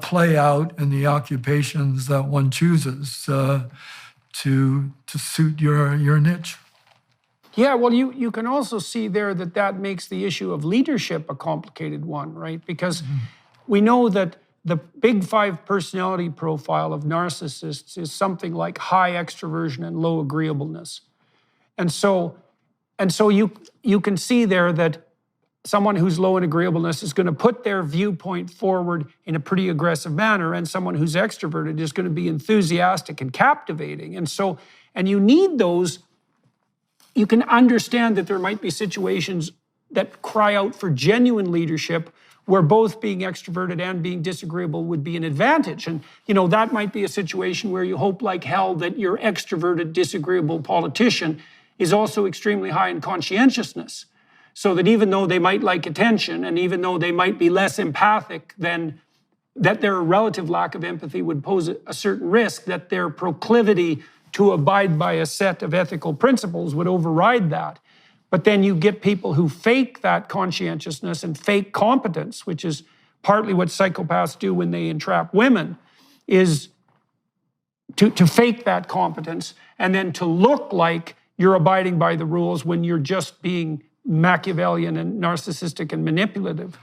play out in the occupations that one chooses to suit your niche. Yeah, well, you can also see there that makes the issue of leadership a complicated one, right? Because we know that the big five personality profile of narcissists is something like high extroversion and low agreeableness. And so you can see there that someone who's low in agreeableness is going to put their viewpoint forward in a pretty aggressive manner, and someone who's extroverted is going to be enthusiastic and captivating. And you need those. You can understand that there might be situations that cry out for genuine leadership where both being extroverted and being disagreeable would be an advantage. And, that might be a situation where you hope like hell that your extroverted, disagreeable politician is also extremely high in conscientiousness. So that even though they might like attention and even though they might be less empathic, then that their relative lack of empathy would pose a certain risk, that their proclivity to abide by a set of ethical principles would override that. But then you get people who fake that conscientiousness and fake competence, which is partly what psychopaths do when they entrap women, is to fake that competence and then to look like you're abiding by the rules when you're just being Machiavellian and narcissistic and manipulative.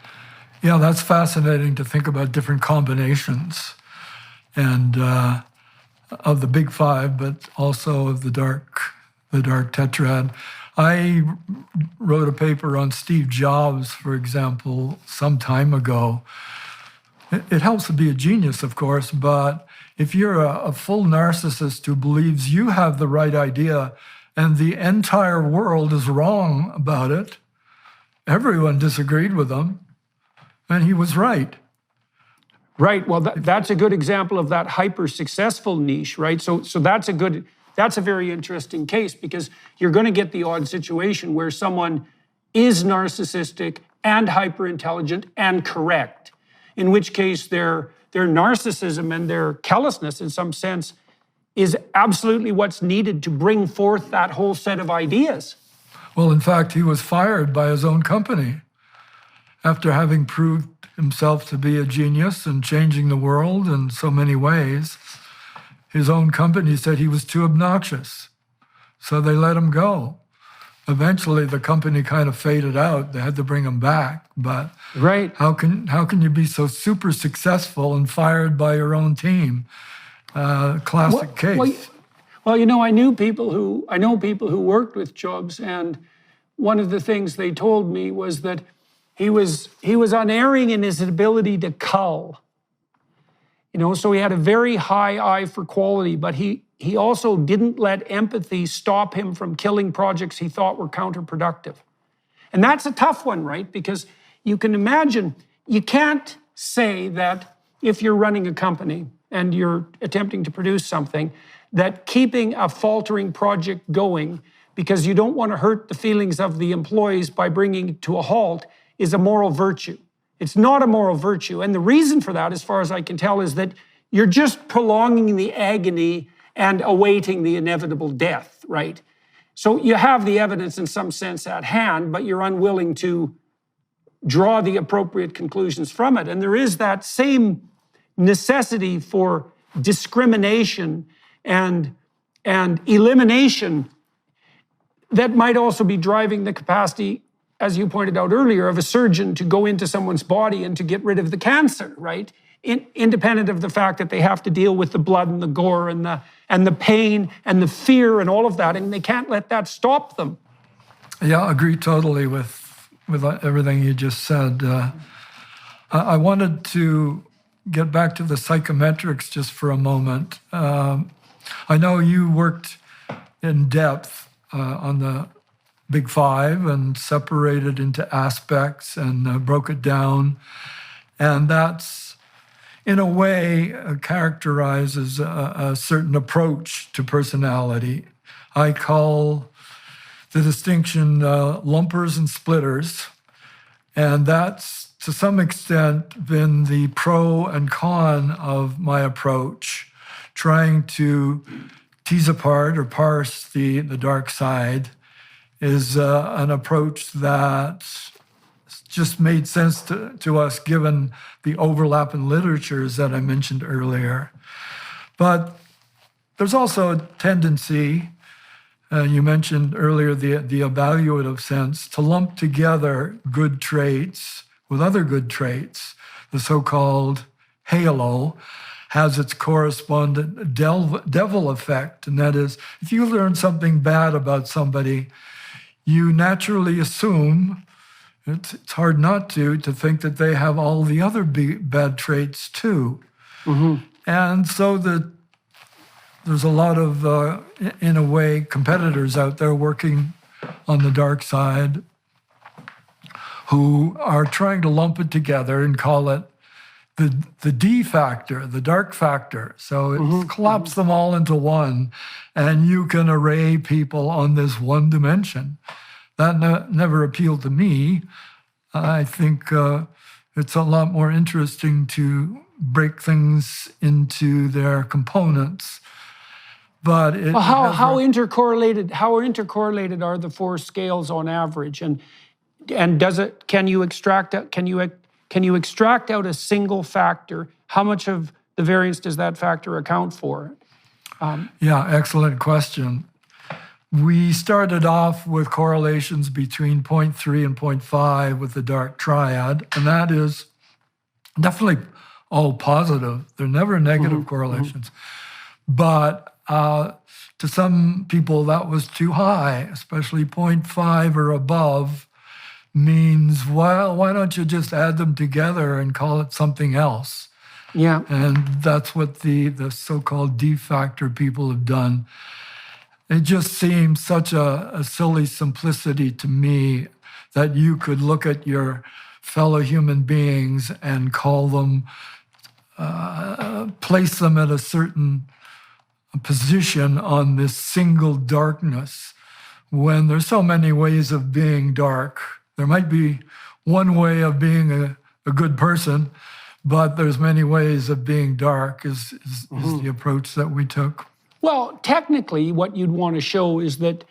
Yeah, that's fascinating to think about different combinations and of the big five, but also of the dark tetrad. I wrote a paper on Steve Jobs, for example, some time ago. It helps to be a genius, of course, but if you're a full narcissist who believes you have the right idea and the entire world is wrong about it, everyone disagreed with him, and he was right. Right. Well, that's a good example of that hyper-successful niche, right? So that's a very interesting case, because you're going to get the odd situation where someone is narcissistic and hyper-intelligent and correct, in which case their narcissism and their callousness, in some sense, is absolutely what's needed to bring forth that whole set of ideas. Well, in fact, he was fired by his own company after having proved himself to be a genius and changing the world in so many ways. His own company said he was too obnoxious, so they let him go. Eventually, the company kind of faded out. They had to bring him back. But right. How can you be so super successful and fired by your own team? Classic case. Well, I know people who worked with Jobs, and one of the things they told me was that he was unerring in his ability to cull. So he had a very high eye for quality, but he also didn't let empathy stop him from killing projects he thought were counterproductive. And that's a tough one, right? Because you can imagine, you can't say that if you're running a company and you're attempting to produce something, that keeping a faltering project going because you don't want to hurt the feelings of the employees by bringing it to a halt is a moral virtue. It's not a moral virtue. And the reason for that, as far as I can tell, is that you're just prolonging the agony and awaiting the inevitable death, right? So you have the evidence in some sense at hand, but you're unwilling to draw the appropriate conclusions from it. And there is that same necessity for discrimination and elimination that might also be driving the capacity, as you pointed out earlier, of a surgeon to go into someone's body and to get rid of the cancer, right? Independent of the fact that they have to deal with the blood and the gore and the pain and the fear and all of that, and they can't let that stop them. Yeah, I agree totally with everything you just said. I wanted to get back to the psychometrics just for a moment. I know you worked in depth on the Big Five and separated into aspects and broke it down. And that's, in a way, characterizes a certain approach to personality. I call the distinction lumpers and splitters. And that's, to some extent, been the pro and con of my approach, trying to tease apart or parse the dark side is an approach that just made sense to us given the overlap in literatures that I mentioned earlier. But there's also a tendency, you mentioned earlier the evaluative sense, to lump together good traits with other good traits. The so-called halo has its correspondent devil effect, and that is, if you learn something bad about somebody, you naturally assume, it's hard not to think that they have all the other bad traits too. Mm-hmm. And so there's a lot of, in a way, competitors out there working on the dark side who are trying to lump it together and call it the D factor, the dark factor. So it collapses them all into one, and you can array people on this one dimension. That never appealed to me. I think it's a lot more interesting to break things into their components. But how intercorrelated are the four scales on average? And can you extract out a single factor? How much of the variance does that factor account for? Yeah, excellent question. We started off with correlations between 0.3 and 0.5 with the dark triad, and that is definitely all positive. They're never negative correlations. But to some people, that was too high, especially 0.5 or above means, well, why don't you just add them together and call it something else? Yeah. And that's what the so-called D factor people have done. It just seems such a silly simplicity to me that you could look at your fellow human beings and call them, place them at a certain position on this single darkness when there's so many ways of being dark. There might be one way of being a good person, but there's many ways of being dark is the approach that we took. Well, technically, what you'd want to show is that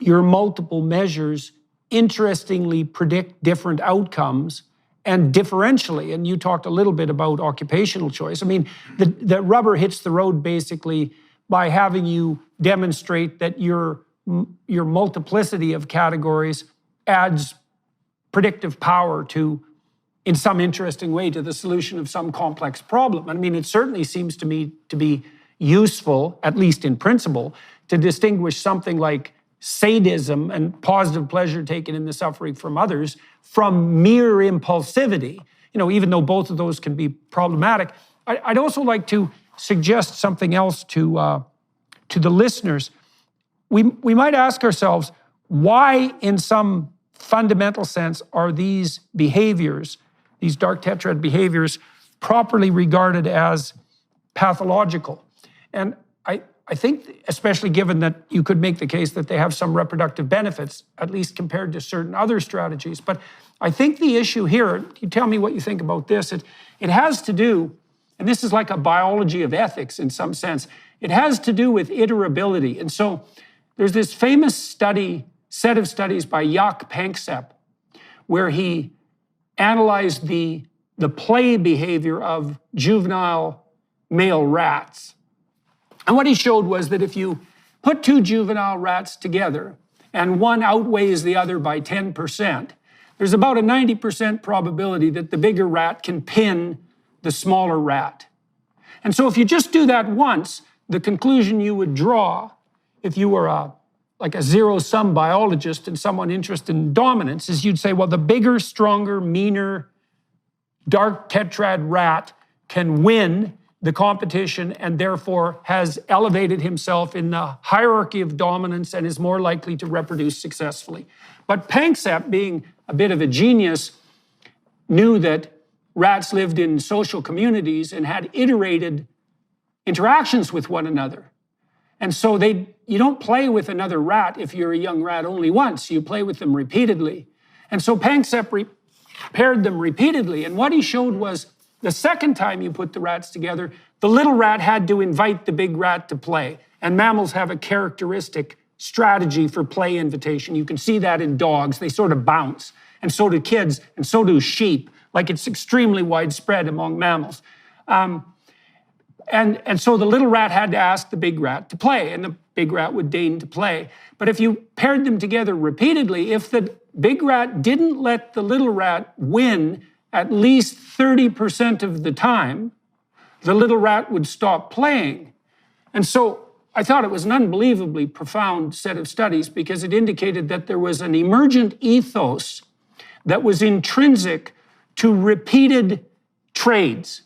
your multiple measures interestingly predict different outcomes and differentially. And you talked a little bit about occupational choice. I mean, the rubber hits the road basically by having you demonstrate that your multiplicity of categories adds predictive power to, in some interesting way, to the solution of some complex problem. I mean, it certainly seems to me to be useful, at least in principle, to distinguish something like sadism and positive pleasure taken in the suffering from others from mere impulsivity. You know, even though both of those can be problematic, I'd also like to suggest something else to the listeners. We might ask ourselves, why, in some fundamental sense, are these behaviors, these dark tetrad behaviors, properly regarded as pathological. And I think, especially given that you could make the case that they have some reproductive benefits, at least compared to certain other strategies. But I think the issue here, you tell me what you think about this, it has to do, and this is like a biology of ethics in some sense, it has to do with iterability. And so there's this famous set of studies by Jaak Panksepp, where he analyzed the play behavior of juvenile male rats. And what he showed was that if you put two juvenile rats together and one outweighs the other by 10%, there's about a 90% probability that the bigger rat can pin the smaller rat. And so if you just do that once, the conclusion you would draw if you were like a zero-sum biologist and someone interested in dominance is you'd say, well, the bigger, stronger, meaner, dark tetrad rat can win the competition and therefore has elevated himself in the hierarchy of dominance and is more likely to reproduce successfully. But Panksepp, being a bit of a genius, knew that rats lived in social communities and had iterated interactions with one another. And so you don't play with another rat if you're a young rat only once, you play with them repeatedly. And so Panksepp paired them repeatedly, and what he showed was the second time you put the rats together, the little rat had to invite the big rat to play. And mammals have a characteristic strategy for play invitation. You can see that in dogs. They sort of bounce. And so do kids, and so do sheep. Like, it's extremely widespread among mammals. And so the little rat had to ask the big rat to play, and the big rat would deign to play. But if you paired them together repeatedly, if the big rat didn't let the little rat win at least 30% of the time, the little rat would stop playing. And so I thought it was an unbelievably profound set of studies because it indicated that there was an emergent ethos that was intrinsic to repeated trades.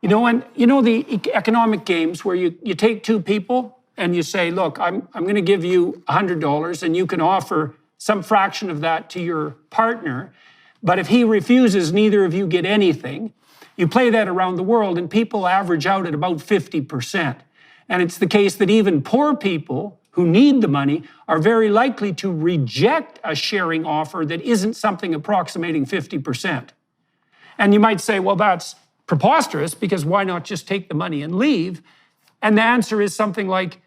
You know, and you know the economic games where you take two people and you say, look, I'm going to give you $100 and you can offer some fraction of that to your partner. But if he refuses, neither of you get anything. You play that around the world and people average out at about 50%. And it's the case that even poor people who need the money are very likely to reject a sharing offer that isn't something approximating 50%. And you might say, well, that's preposterous because why not just take the money and leave? And the answer is something like,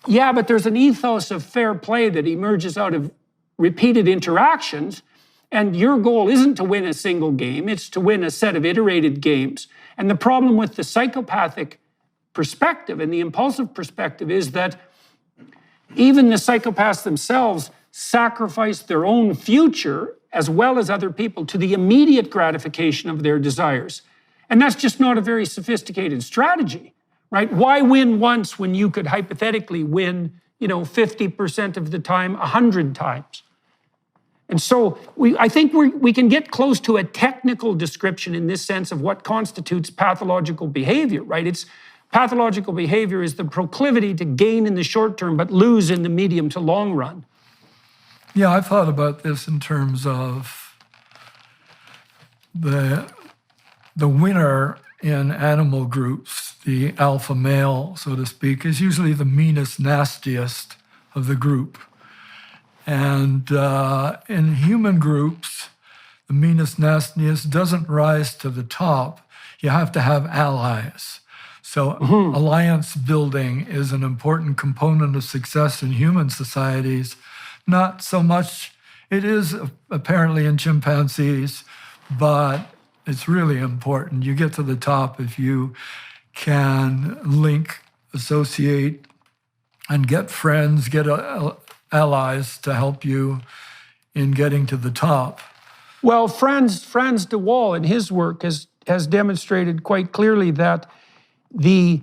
yeah, but there's an ethos of fair play that emerges out of repeated interactions. And your goal isn't to win a single game, it's to win a set of iterated games. And the problem with the psychopathic perspective and the impulsive perspective is that even the psychopaths themselves sacrifice their own future as well as other people to the immediate gratification of their desires. And that's just not a very sophisticated strategy, right? Why win once when you could hypothetically win, 50% of the time, 100 times? And so I think we can get close to a technical description in this sense of what constitutes pathological behavior, right? Pathological behavior is the proclivity to gain in the short term but lose in the medium to long run. Yeah, I've thought about this in terms of the winner in animal groups, the alpha male, so to speak, is usually the meanest, nastiest of the group. And in human groups, the meanest, nastiest doesn't rise to the top. You have to have allies. So alliance building is an important component of success in human societies. Not so much, it is apparently in chimpanzees, but it's really important. You get to the top if you can link, associate, and get friends, get allies to help you in getting to the top. Well, Frans de Waal in his work has demonstrated quite clearly that the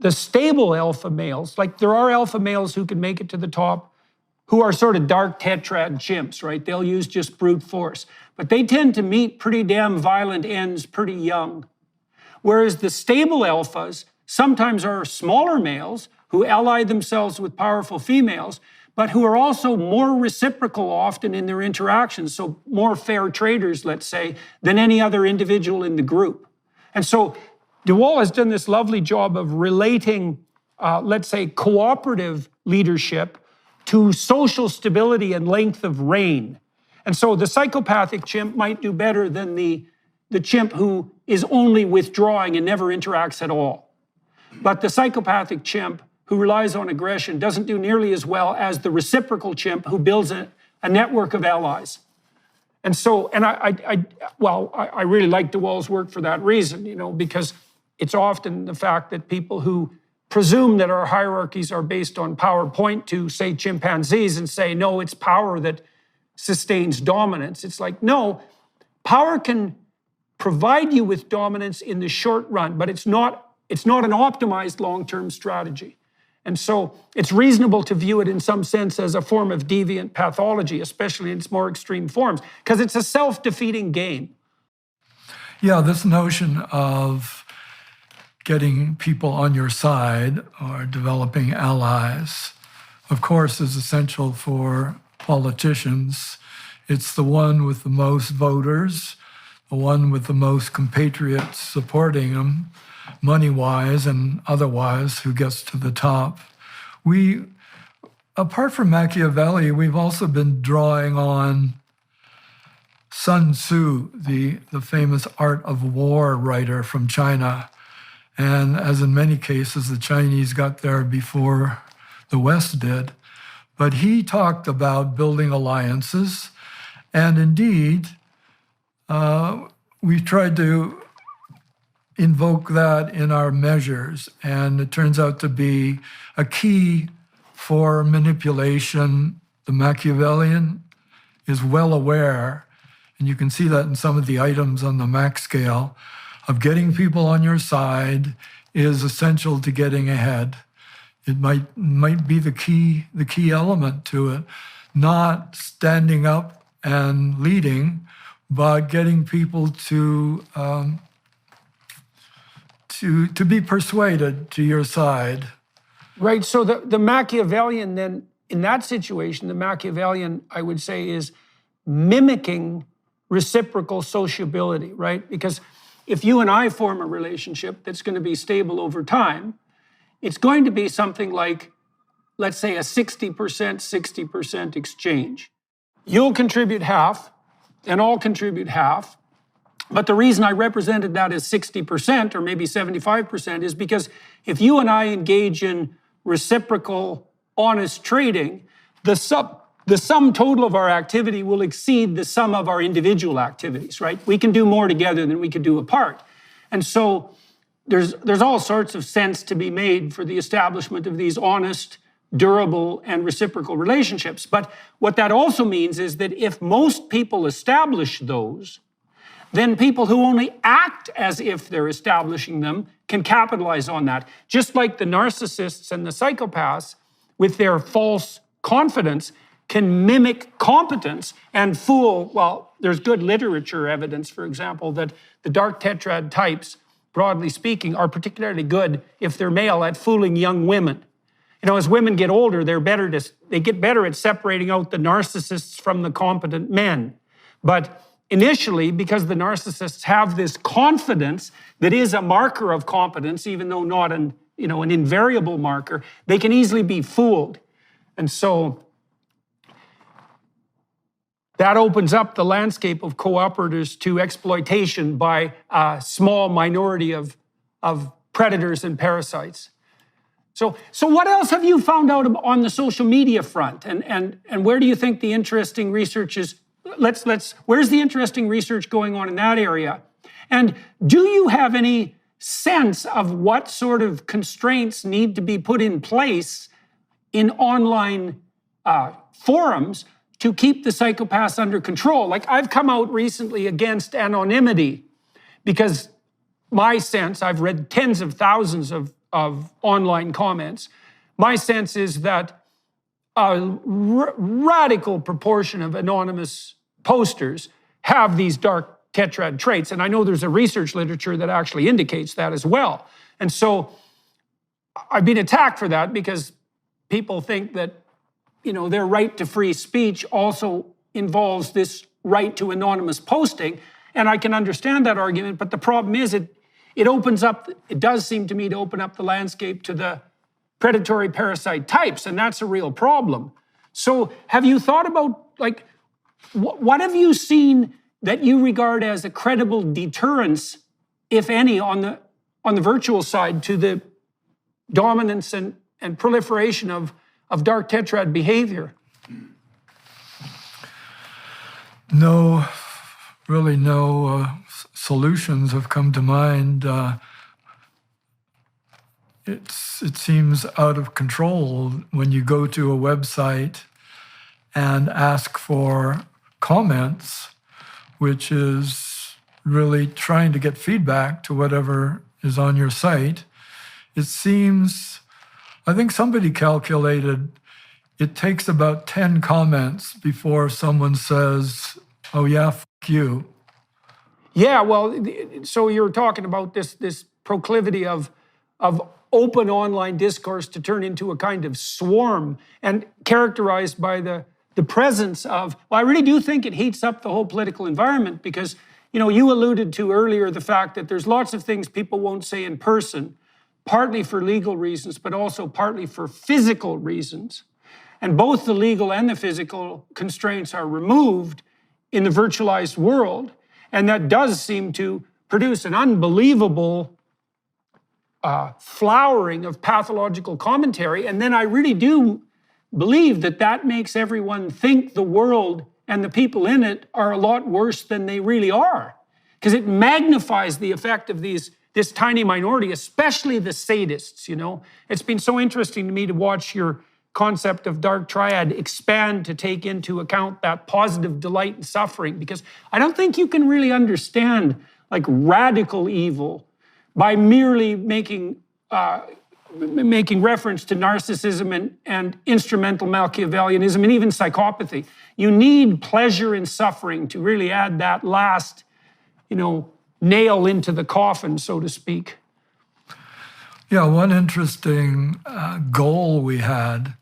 stable alpha males, like there are alpha males who can make it to the top, who are sort of dark tetrad chimps, right? They'll use just brute force. But they tend to meet pretty damn violent ends pretty young. Whereas the stable alphas sometimes are smaller males who ally themselves with powerful females, but who are also more reciprocal often in their interactions, so more fair traders, let's say, than any other individual in the group. And so DeWaal has done this lovely job of relating, let's say, cooperative leadership to social stability and length of reign. And so the psychopathic chimp might do better than the chimp who is only withdrawing and never interacts at all. But the psychopathic chimp who relies on aggression doesn't do nearly as well as the reciprocal chimp who builds a network of allies. And so, and I really like DeWaal's work for that reason, because it's often the fact that people who presume that our hierarchies are based on power point to, say, chimpanzees and say, no, it's power that sustains dominance. It's like, no, power can provide you with dominance in the short run, but it's not an optimized long-term strategy. And so it's reasonable to view it in some sense as a form of deviant pathology, especially in its more extreme forms, because it's a self-defeating game. Yeah, this notion of getting people on your side or developing allies, of course, is essential for politicians. It's the one with the most voters, the one with the most compatriots supporting them, money-wise and otherwise, who gets to the top. We, apart from Machiavelli, we've also been drawing on Sun Tzu, the famous art of war writer from China. And as in many cases, the Chinese got there before the West did. But he talked about building alliances. And indeed, we tried to invoke that in our measures. And it turns out to be a key for manipulation. The Machiavellian is well aware, and you can see that in some of the items on the Mach scale, of getting people on your side is essential to getting ahead. It might be the key element to it, not standing up and leading, but getting people to be persuaded to your side. Right, so the Machiavellian then, in that situation, the Machiavellian, I would say, is mimicking reciprocal sociability, right? Because if you and I form a relationship that's going to be stable over time, it's going to be something like, let's say, a 60% exchange. You'll contribute half, and I'll contribute half. But the reason I represented that as 60% or maybe 75% is because if you and I engage in reciprocal, honest trading, the sum total of our activity will exceed the sum of our individual activities, right? We can do more together than we could do apart. And so there's all sorts of sense to be made for the establishment of these honest, durable, and reciprocal relationships. But what that also means is that if most people establish those, then people who only act as if they're establishing them can capitalize on that. Just like the narcissists and the psychopaths, with their false confidence, can mimic competence and fool. Well, there's good literature evidence, for example, that the dark tetrad types, broadly speaking, are particularly good if they're male at fooling young women. As women get older, they get better at separating out the narcissists from the competent men. But initially, because the narcissists have this confidence that is a marker of competence, even though not an invariable marker, they can easily be fooled. And so that opens up the landscape of cooperators to exploitation by a small minority of predators and parasites. So what else have you found out on the social media front? And where do you think the interesting research is? Where's the interesting research going on in that area? And do you have any sense of what sort of constraints need to be put in place in online forums to keep the psychopaths under control? Like, I've come out recently against anonymity because my sense, I've read tens of thousands of online comments. My sense is that a radical proportion of anonymous posters have these dark tetrad traits. And I know there's a research literature that actually indicates that as well. And so I've been attacked for that because people think that, their right to free speech also involves this right to anonymous posting. And I can understand that argument, but the problem is it does seem to me to open up the landscape to the predatory parasite types, and that's a real problem. So have you thought about, like, what have you seen that you regard as a credible deterrence, if any, on the virtual side to the dominance and proliferation of dark tetrad behavior? No, really no solutions have come to mind. It seems out of control when you go to a website and ask for comments, which is really trying to get feedback to whatever is on your site. It seems, I think somebody calculated, it takes about 10 comments before someone says, oh yeah, f*** you. Yeah, well, so you're talking about this proclivity of open online discourse to turn into a kind of swarm, and characterized by the presence of, well, I really do think it heats up the whole political environment, because, you alluded to earlier the fact that there's lots of things people won't say in person, partly for legal reasons, but also partly for physical reasons. And both the legal and the physical constraints are removed in the virtualized world. And that does seem to produce an unbelievable flowering of pathological commentary. And then I really do believe that makes everyone think the world and the people in it are a lot worse than they really are. Because it magnifies the effect of this tiny minority, especially the sadists, It's been so interesting to me to watch your concept of dark triad expand to take into account that positive delight and suffering, because I don't think you can really understand, like, radical evil by merely making reference to narcissism and instrumental Machiavellianism and even psychopathy. You need pleasure and suffering to really add that last, nail into the coffin, so to speak. Yeah, one interesting goal we had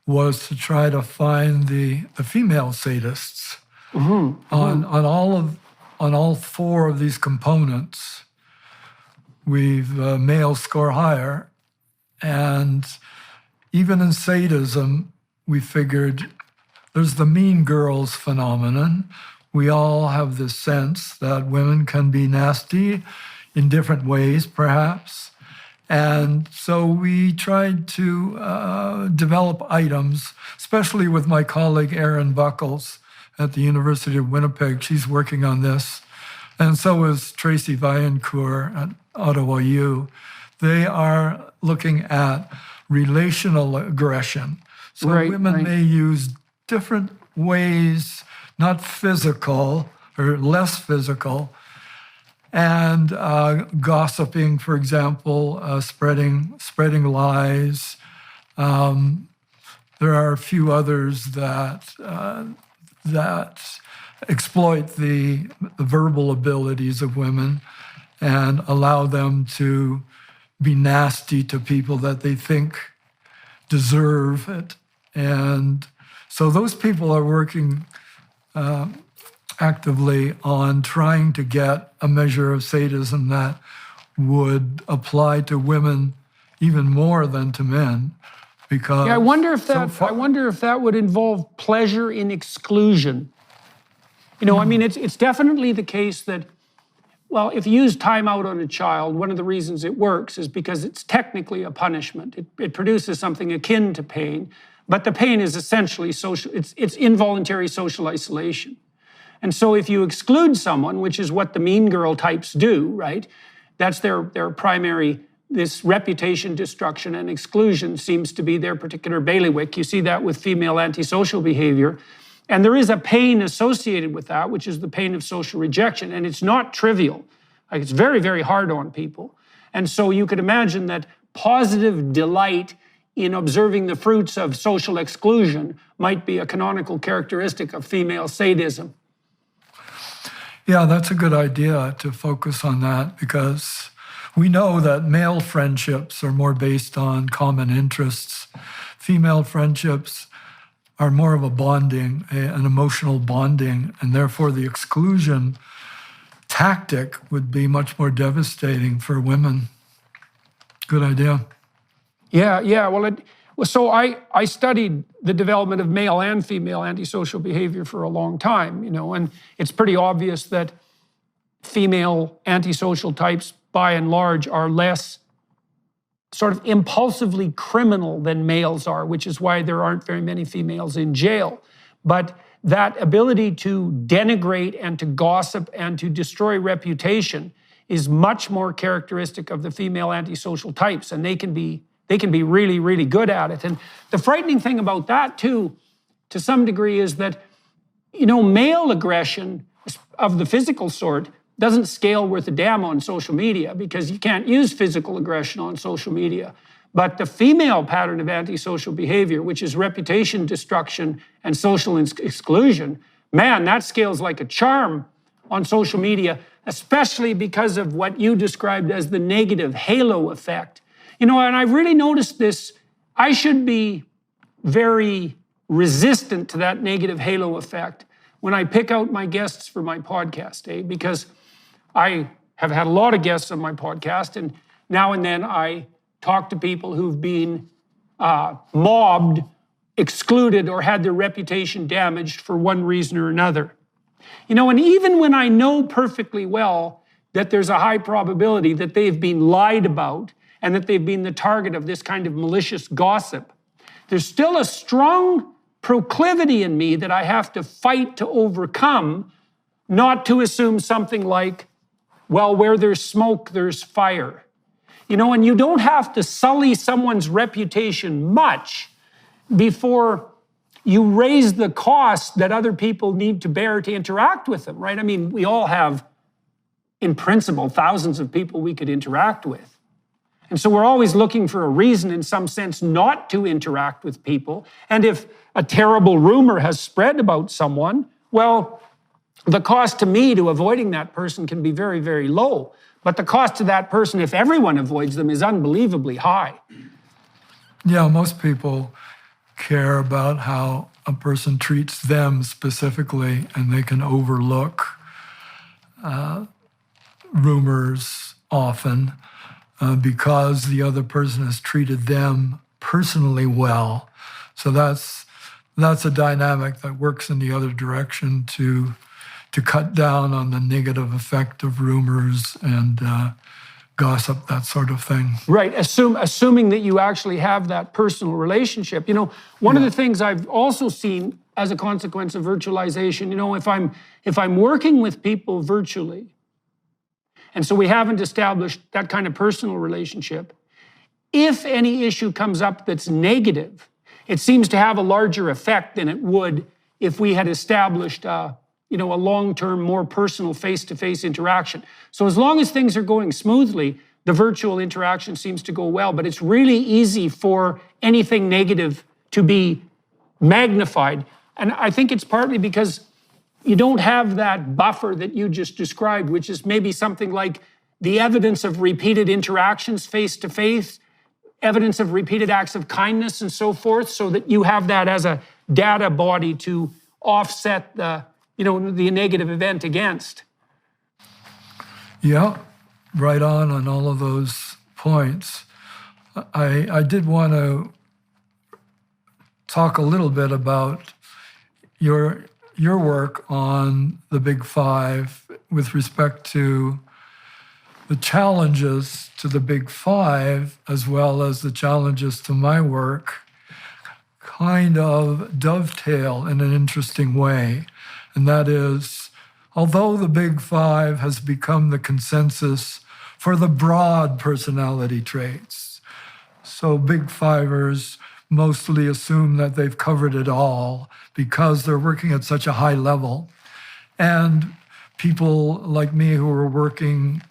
was to try to find the female sadists on all four of these components. We've males score higher, and even in sadism, we figured there's the mean girls phenomenon. We all have this sense that women can be nasty in different ways, perhaps. And so we tried to develop items, especially with my colleague Erin Buckles at the University of Winnipeg. She's working on this. And so is Tracy Vaillancourt at Ottawa U. They are looking at relational aggression. So women may use different ways, not physical or less physical, and gossiping, for example, spreading lies. There are a few others that exploit the verbal abilities of women and allow them to be nasty to people that they think deserve it. And so those people are working actively on trying to get a measure of sadism that would apply to women even more than to men, because I wonder if that would involve pleasure in exclusion. I mean, it's definitely the case that, well, if you use timeout on a child, one of the reasons it works is because it's technically a punishment. It produces something akin to pain, but the pain is essentially social. It's involuntary social isolation. And so if you exclude someone, which is what the mean girl types do, right? That's their primary, this reputation destruction, and exclusion seems to be their particular bailiwick. You see that with female antisocial behavior. And there is a pain associated with that, which is the pain of social rejection. And it's not trivial. Like, it's very, very hard on people. And so you could imagine that positive delight in observing the fruits of social exclusion might be a canonical characteristic of female sadism. Yeah, that's a good idea to focus on that, because we know that male friendships are more based on common interests. Female friendships are more of a bonding, an emotional bonding, and therefore the exclusion tactic would be much more devastating for women. Good idea. Yeah. So I studied the development of male and female antisocial behavior for a long time, and it's pretty obvious that female antisocial types, by and large, are less sort of impulsively criminal than males are, which is why there aren't very many females in jail. But that ability to denigrate and to gossip and to destroy reputation is much more characteristic of the female antisocial types, and they can be really, really good at it. And the frightening thing about that, too, to some degree, is that, male aggression of the physical sort doesn't scale worth a damn on social media, because you can't use physical aggression on social media. But the female pattern of antisocial behavior, which is reputation destruction and social exclusion, man, that scales like a charm on social media, especially because of what you described as the negative halo effect. And I've really noticed this. I should be very resistant to that negative halo effect when I pick out my guests for my podcast, because I have had a lot of guests on my podcast, and now and then I talk to people who've been mobbed, excluded, or had their reputation damaged for one reason or another. And even when I know perfectly well that there's a high probability that they've been lied about and that they've been the target of this kind of malicious gossip, there's still a strong proclivity in me that I have to fight to overcome, not to assume something like, well, where there's smoke, there's fire. And you don't have to sully someone's reputation much before you raise the cost that other people need to bear to interact with them, right? I mean, we all have, in principle, thousands of people we could interact with. And so we're always looking for a reason, in some sense, not to interact with people. And if a terrible rumor has spread about someone, well, the cost to me to avoiding that person can be very, very low. But the cost to that person, if everyone avoids them, is unbelievably high. Yeah, most people care about how a person treats them specifically, and they can overlook rumors often because the other person has treated them personally well. So that's a dynamic that works in the other direction to cut down on the negative effect of rumors and gossip, that sort of thing. Right, assuming that you actually have that personal relationship. One of the things I've also seen as a consequence of virtualization, if I'm working with people virtually, and so we haven't established that kind of personal relationship, if any issue comes up that's negative, it seems to have a larger effect than it would if we had established a long-term, more personal face-to-face interaction. So as long as things are going smoothly, the virtual interaction seems to go well, but it's really easy for anything negative to be magnified. And I think it's partly because you don't have that buffer that you just described, which is maybe something like the evidence of repeated interactions face-to-face, evidence of repeated acts of kindness and so forth, so that you have that as a data body to offset the negative event against. Yeah, right on all of those points. I did want to talk a little bit about your work on the Big Five with respect to the challenges to the Big Five, as well as the challenges to my work, kind of dovetail in an interesting way. And that is, although the Big Five has become the consensus for the broad personality traits, so Big Fivers mostly assume that they've covered it all because they're working at such a high level. And people like me who are working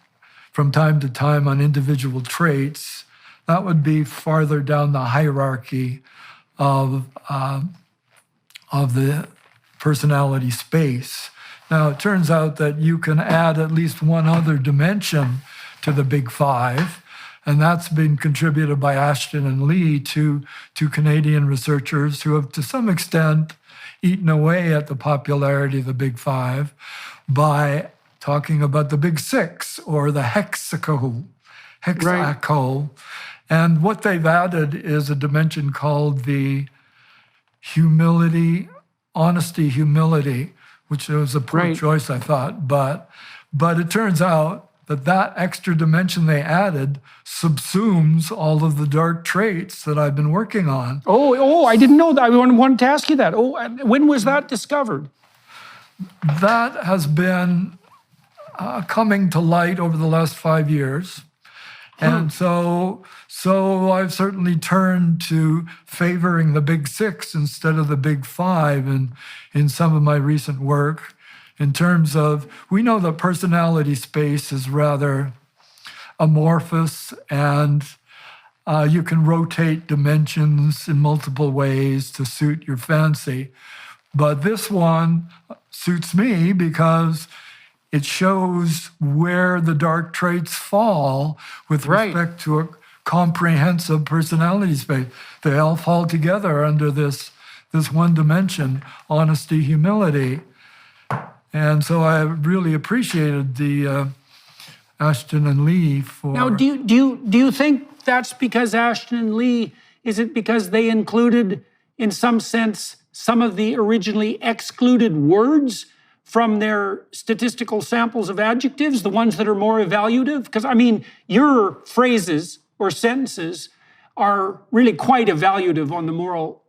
from time to time on individual traits, that would be farther down the hierarchy of the personality space. Now, it turns out that you can add at least one other dimension to the Big Five, and that's been contributed by Ashton and Lee, two Canadian researchers who have, to some extent, eaten away at the popularity of the Big Five by talking about the big six or the hexaco. And what they've added is a dimension called the honesty, humility, which was a poor choice, I thought. But it turns out that extra dimension they added subsumes all of the dark traits that I've been working on. Oh, I didn't know that. I wanted to ask you that. Oh, when was that discovered? That has been coming to light over the last 5 years. And so I've certainly turned to favoring the big six instead of the big five in some of my recent work, in terms of, we know that personality space is rather amorphous, and you can rotate dimensions in multiple ways to suit your fancy. But this one suits me because it shows where the dark traits fall with respect to a comprehensive personality space. They all fall together under this one dimension, honesty, humility. And so I really appreciated the Ashton and Lee for... Now, do you think that's because Ashton and Lee, is it because they included, in some sense, some of the originally excluded words from their statistical samples of adjectives, the ones that are more evaluative? Because, I mean, your phrases or sentences are really quite evaluative on the moral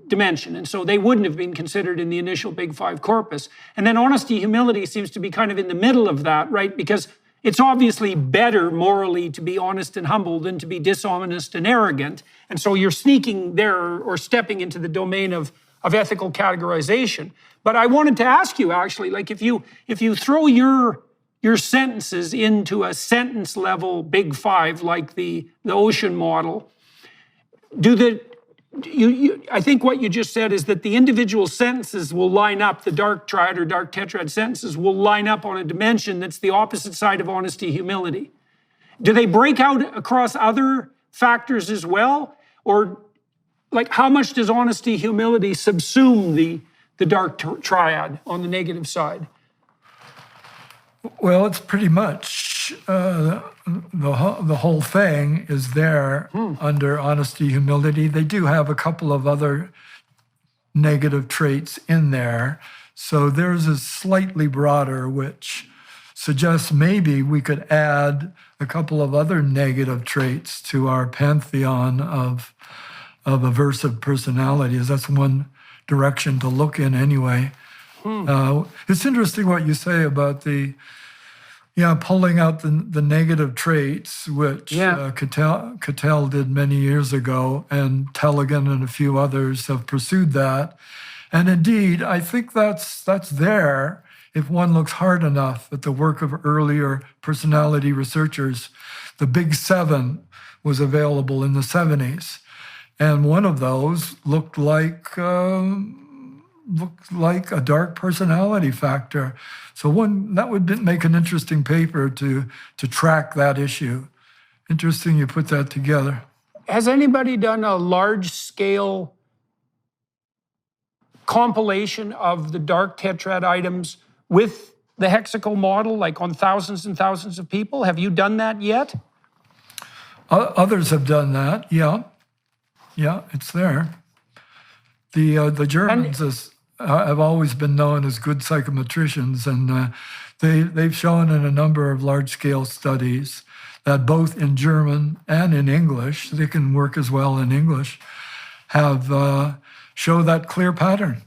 dimension, and so they wouldn't have been considered in the initial Big Five corpus. And then honesty, humility seems to be kind of in the middle of that, right? Because it's obviously better morally to be honest and humble than to be dishonest and arrogant. And so you're sneaking there or stepping into the domain of ethical categorization. But I wanted to ask you, actually, like if you throw your sentences into a sentence level Big Five, like the ocean model, I think what you just said is that the individual sentences will line up, the dark triad or dark tetrad sentences will line up on a dimension that's the opposite side of honesty, humility. Do they break out across other factors as well? Or like how much does honesty, humility subsume the dark triad on the negative side? Well, it's pretty much the whole thing is there under honesty, humility. They do have a couple of other negative traits in there. So theirs is slightly broader, which suggests maybe we could add a couple of other negative traits to our pantheon of aversive personalities. That's one direction to look in anyway. It's interesting what you say about pulling out the negative traits, which Cattell did many years ago, and Tellegen and a few others have pursued that. And indeed, I think that's there if one looks hard enough at the work of earlier personality researchers. The Big Seven was available in the 70s, and one of those looked like a dark personality factor. So that would make an interesting paper to track that issue. Interesting you put that together. Has anybody done a large-scale compilation of the dark tetrad items with the hexaco model, like on thousands and thousands of people? Have you done that yet? Others have done that, yeah. Yeah, it's there. The Germans have always been known as good psychometricians, and they've shown in a number of large-scale studies that both in German and in English, they can work as well in English, have show that clear pattern.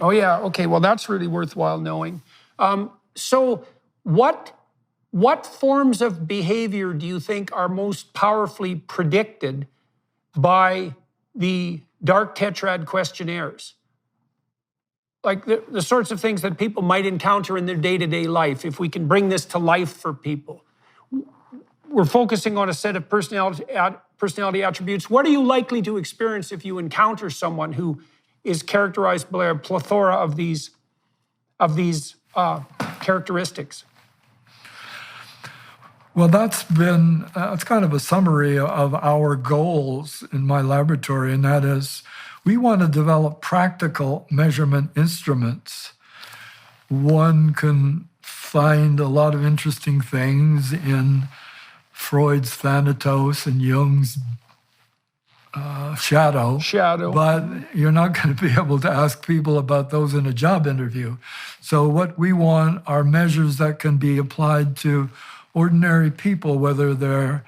Oh yeah, okay, well that's really worthwhile knowing. So what forms of behavior do you think are most powerfully predicted by the dark tetrad questionnaires? Like the sorts of things that people might encounter in their day-to-day life, if we can bring this to life for people. We're focusing on a set of personality attributes. What are you likely to experience if you encounter someone who is characterized by a plethora of these characteristics? Well, that's kind of a summary of our goals in my laboratory, and that is we want to develop practical measurement instruments. One can find a lot of interesting things in Freud's Thanatos and Jung's shadow, but you're not going to be able to ask people about those in a job interview. So what we want are measures that can be applied to ordinary people, whether they're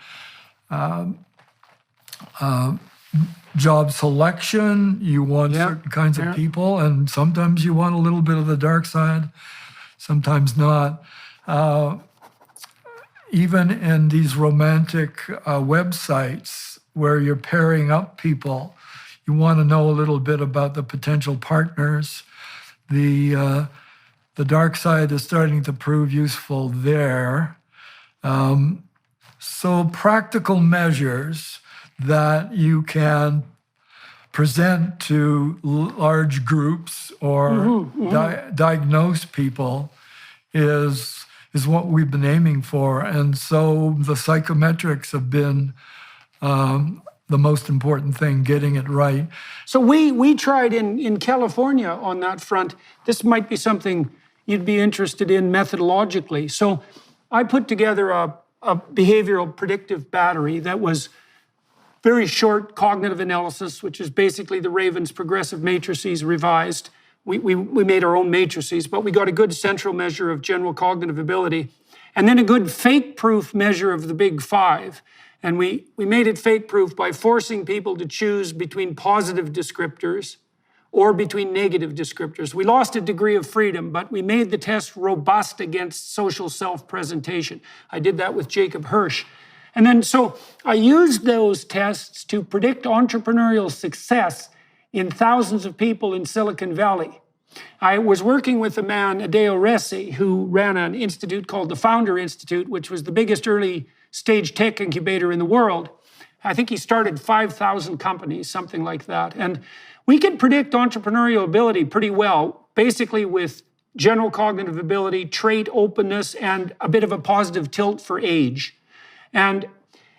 job selection, you want certain kinds of people, and sometimes you want a little bit of the dark side, sometimes not. Even in these romantic websites where you're pairing up people, you want to know a little bit about the potential partners. The dark side is starting to prove useful there. So practical measures that you can present to large groups or diagnose people is what we've been aiming for. And so the psychometrics have been the most important thing, getting it right. So we tried in California on that front. This might be something you'd be interested in methodologically. So I put together a behavioral predictive battery that was very short cognitive analysis, which is basically the Raven's progressive matrices revised. We made our own matrices, but we got a good central measure of general cognitive ability, and then a good fake-proof measure of the big five. And we made it fake-proof by forcing people to choose between positive descriptors or between negative descriptors. We lost a degree of freedom, but we made the test robust against social self-presentation. I did that with Jacob Hirsch. And then so I used those tests to predict entrepreneurial success in thousands of people in Silicon Valley. I was working with a man, Adeo Resi, who ran an institute called the Founder Institute, which was the biggest early stage tech incubator in the world. I think he started 5,000 companies, something like that. And we could predict entrepreneurial ability pretty well, basically with general cognitive ability, trait openness, and a bit of a positive tilt for age.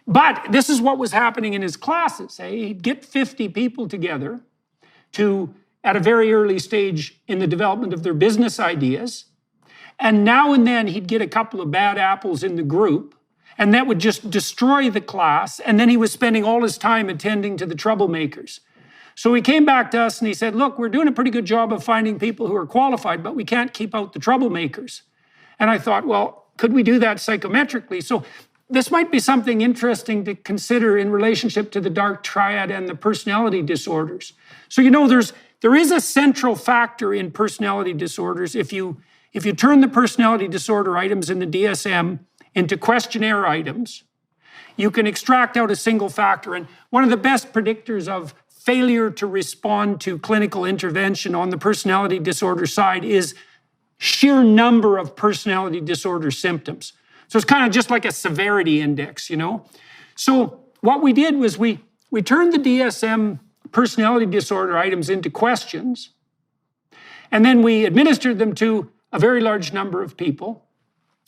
But this is what was happening in his classes. He'd get 50 people together at a very early stage in the development of their business ideas. And now and then he'd get a couple of bad apples in the group, and that would just destroy the class. And then he was spending all his time attending to the troublemakers. So he came back to us and he said, look, we're doing a pretty good job of finding people who are qualified, but we can't keep out the troublemakers. And I thought, well, could we do that psychometrically? So this might be something interesting to consider in relationship to the dark triad and the personality disorders. So, there is a central factor in personality disorders. If you turn the personality disorder items in the DSM into questionnaire items, you can extract out a single factor. And one of the best predictors of failure to respond to clinical intervention on the personality disorder side is sheer number of personality disorder symptoms. So it's kind of just like a severity index, So what we did was we turned the DSM personality disorder items into questions, and then we administered them to a very large number of people.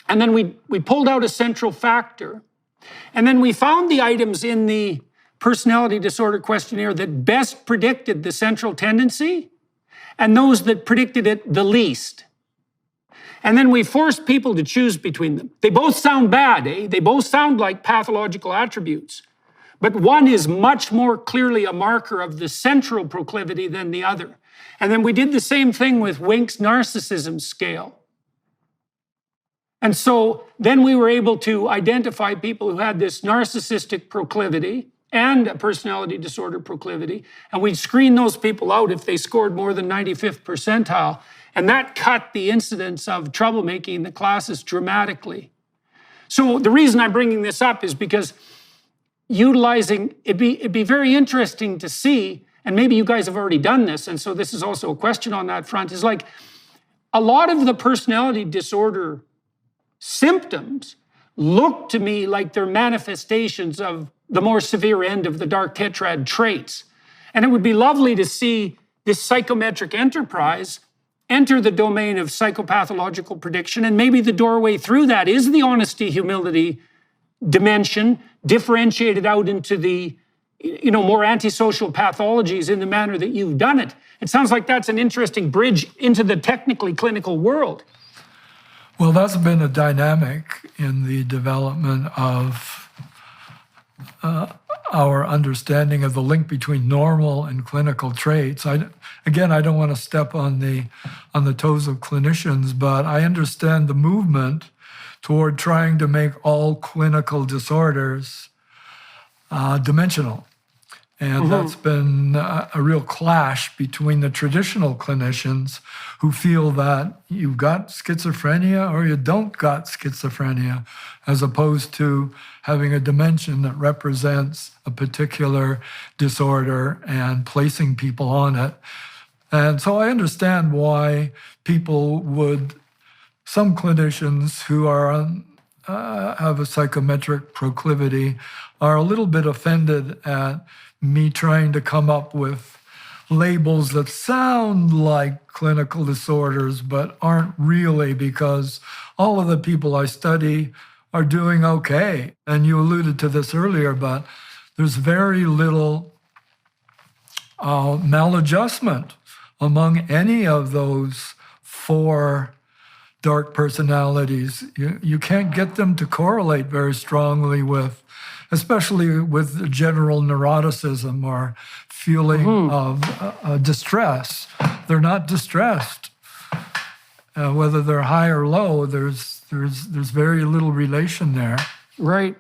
And then we pulled out a central factor. And then we found the items in the personality disorder questionnaire that best predicted the central tendency and those that predicted it the least. And then we forced people to choose between them. They both sound bad, eh? They both sound like pathological attributes. But one is much more clearly a marker of the central proclivity than the other. And then we did the same thing with Wink's narcissism scale. And so then we were able to identify people who had this narcissistic proclivity and a personality disorder proclivity. And we'd screen those people out if they scored more than 95th percentile. And that cut the incidence of troublemaking in the classes dramatically. So the reason I'm bringing this up is because it'd be very interesting to see, and maybe you guys have already done this, and so this is also a question on that front, is like a lot of the personality disorder symptoms look to me like they're manifestations of the more severe end of the dark tetrad traits. And it would be lovely to see this psychometric enterprise enter the domain of psychopathological prediction, and maybe the doorway through that is the honesty, humility dimension, differentiated out into the more antisocial pathologies in the manner that you've done it. It sounds like that's an interesting bridge into the technically clinical world. Well, that's been a dynamic in the development of our understanding of the link between normal and clinical traits. I don't want to step on the toes of clinicians, but I understand the movement toward trying to make all clinical disorders dimensional. And that's been a real clash between the traditional clinicians who feel that you've got schizophrenia or you don't got schizophrenia, as opposed to having a dimension that represents a particular disorder and placing people on it. And so I understand why some clinicians who are have a psychometric proclivity are a little bit offended at me trying to come up with labels that sound like clinical disorders but aren't really, because all of the people I study are doing okay. And you alluded to this earlier, but there's very little maladjustment among any of those 4 dark personalities. You can't get them to correlate very strongly with, especially with general neuroticism or feeling of distress. They're not distressed. Whether they're high or low, there's very little relation there. Right.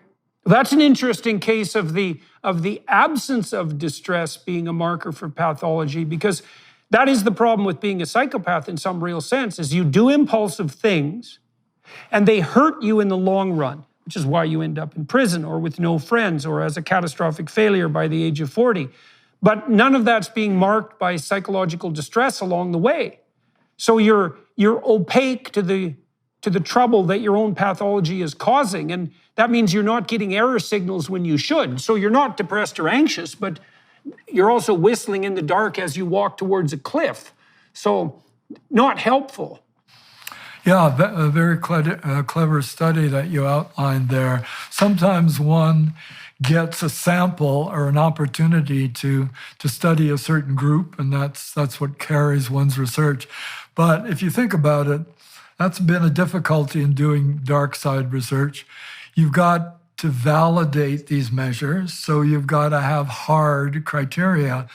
That's an interesting case of the absence of distress being a marker for pathology, because that is the problem with being a psychopath in some real sense, is you do impulsive things and they hurt you in the long run, which is why you end up in prison or with no friends or as a catastrophic failure by the age of 40. But none of that's being marked by psychological distress along the way. So you're opaque to the trouble that your own pathology is causing, and that means you're not getting error signals when you should. So you're not depressed or anxious, but you're also whistling in the dark as you walk towards a cliff. So not helpful. Yeah, a very clever study that you outlined there. Sometimes one gets a sample or an opportunity to study a certain group, and that's what carries one's research. But if you think about it, that's been a difficulty in doing dark side research. You've got to validate these measures, so you've got to have hard criteria,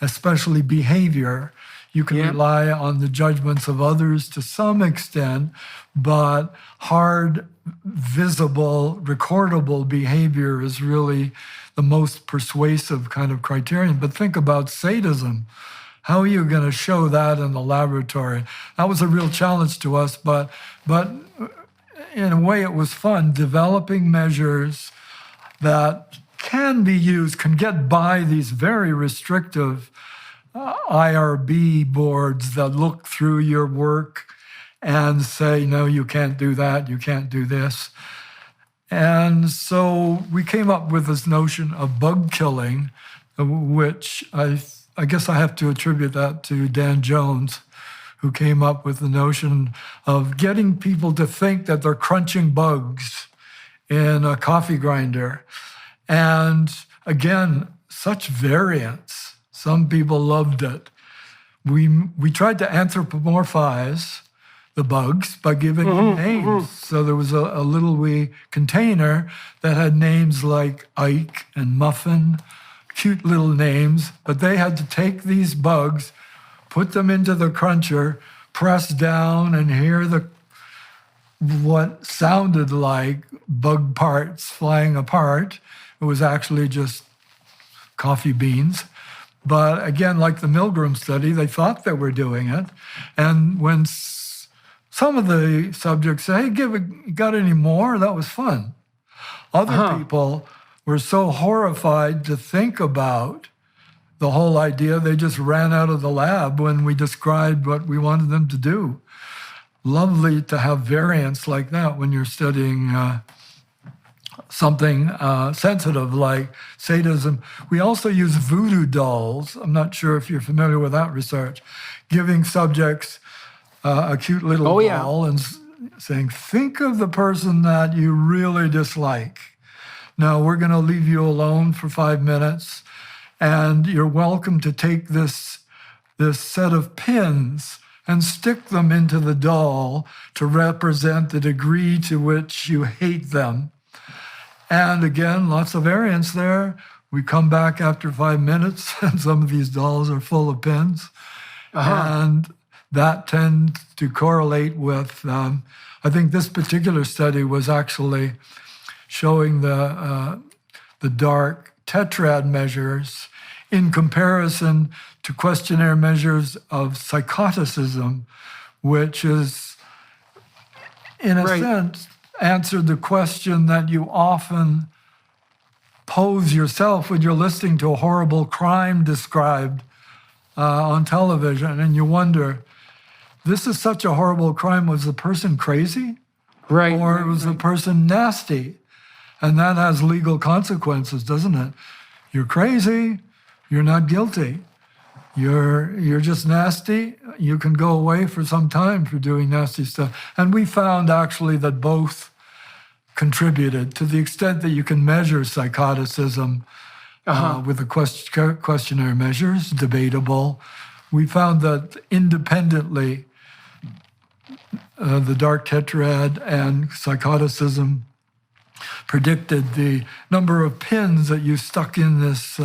especially behavior. You can rely on the judgments of others to some extent, but hard, visible, recordable behavior is really the most persuasive kind of criterion. But think about sadism. How are you going to show that in the laboratory? That was a real challenge to us, but in a way it was fun, developing measures that can be used, can get by these very restrictive IRB boards that look through your work and say, no, you can't do that, you can't do this. And so we came up with this notion of bug killing, which I guess I have to attribute that to Dan Jones, who came up with the notion of getting people to think that they're crunching bugs in a coffee grinder. And again, such variance. Some people loved it. We tried to anthropomorphize the bugs by giving them names. So there was a little wee container that had names like Ike and Muffin, cute little names, but they had to take these bugs, put them into the cruncher, press down, and hear what sounded like bug parts flying apart. It was actually just coffee beans. But again, like the Milgram study, they thought they were doing it. And when some of the subjects say, hey, got any more? That was fun. Other people were so horrified to think about the whole idea, they just ran out of the lab when we described what we wanted them to do. Lovely to have variance like that when you're studying something sensitive like sadism. We also use voodoo dolls. I'm not sure if you're familiar with that research, giving subjects a cute little doll and saying, think of the person that you really dislike. Now we're going to leave you alone for 5 minutes, and you're welcome to take this set of pins and stick them into the doll to represent the degree to which you hate them. And again, lots of variance there. We come back after 5 minutes, and some of these dolls are full of pins. And that tends to correlate with, I think this particular study was actually showing the dark tetrad measures in comparison to questionnaire measures of psychoticism, which is, in a sense, answered the question that you often pose yourself when you're listening to a horrible crime described on television, and you wonder, this is such a horrible crime. Was the person crazy? Or was the person nasty? And that has legal consequences, doesn't it? You're crazy, you're not guilty. You're just nasty. You can go away for some time for doing nasty stuff. And we found actually that both contributed to the extent that you can measure psychoticism with the questionnaire measures, debatable. We found that independently, the dark tetrad and psychoticism predicted the number of pins that you stuck in this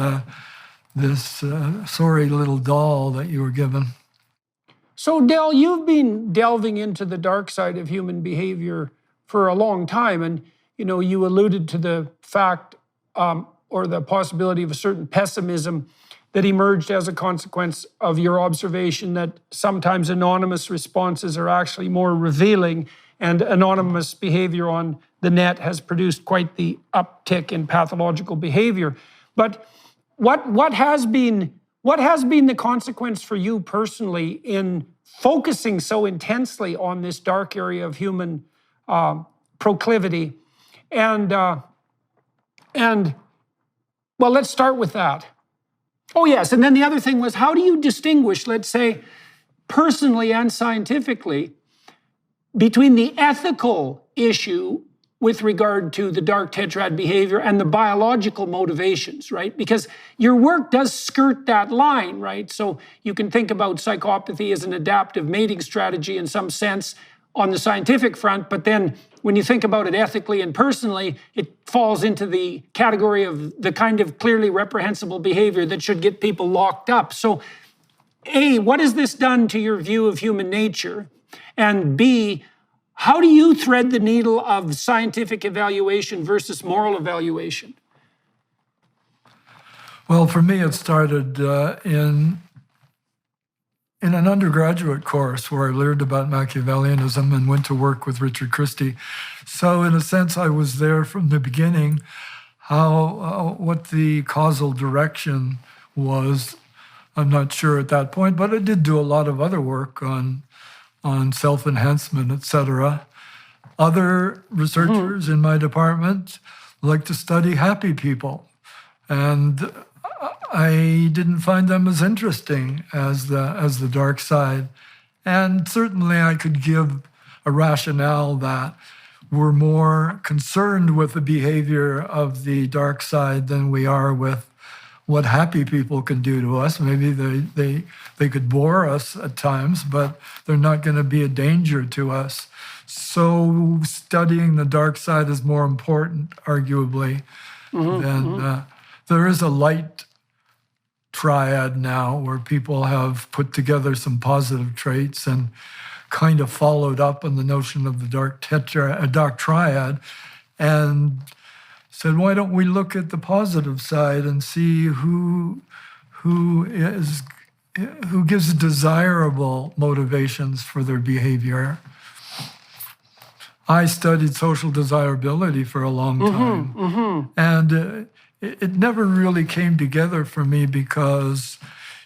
sorry little doll that you were given. So, Del, you've been delving into the dark side of human behavior for a long time, and you alluded to the fact or the possibility of a certain pessimism that emerged as a consequence of your observation that sometimes anonymous responses are actually more revealing, and anonymous behavior on the net has produced quite the uptick in pathological behavior. But what has been the consequence for you personally in focusing so intensely on this dark area of human proclivity? And well, let's start with that. Oh yes, and then the other thing was, how do you distinguish, let's say, personally and scientifically, between the ethical issue with regard to the dark tetrad behavior and the biological motivations, right? Because your work does skirt that line, right? So you can think about psychopathy as an adaptive mating strategy in some sense on the scientific front, but then when you think about it ethically and personally, it falls into the category of the kind of clearly reprehensible behavior that should get people locked up. So A, what has this done to your view of human nature? And B, how do you thread the needle of scientific evaluation versus moral evaluation? Well, for me, it started in an undergraduate course where I learned about Machiavellianism and went to work with Richard Christie. So in a sense, I was there from the beginning, what the causal direction was. I'm not sure at that point, but I did do a lot of other work on self-enhancement, etc. Other researchers in my department like to study happy people, and I didn't find them as interesting as the dark side. And certainly I could give a rationale that we're more concerned with the behavior of the dark side than we are with what happy people can do to us. Maybe they could bore us at times, but they're not going to be a danger to us. So studying the dark side is more important, arguably, than there is a light triad now where people have put together some positive traits and kind of followed up on the notion of the dark triad and said, why don't we look at the positive side and see who gives desirable motivations for their behavior. I studied social desirability for a long time, and it never really came together for me because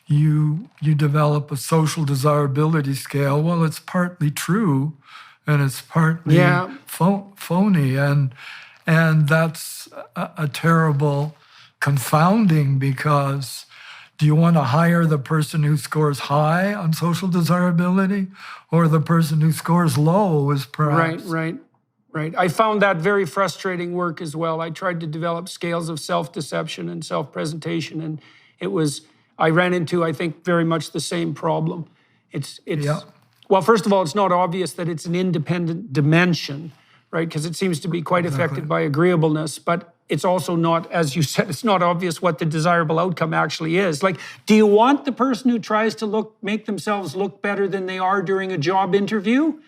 you develop a social desirability scale. Well, it's partly true, and it's partly phony, and that's a terrible confounding, because do you want to hire the person who scores high on social desirability or the person who scores low is perhaps... Right. I found that very frustrating work as well. I tried to develop scales of self-deception and self-presentation, and I ran into, I think, very much the same problem. It's Well, first of all, it's not obvious that it's an independent dimension, right? Because it seems to be quite affected by agreeableness, but it's also not, as you said, it's not obvious what the desirable outcome actually is. Like, do you want the person who tries to make themselves look better than they are during a job interview?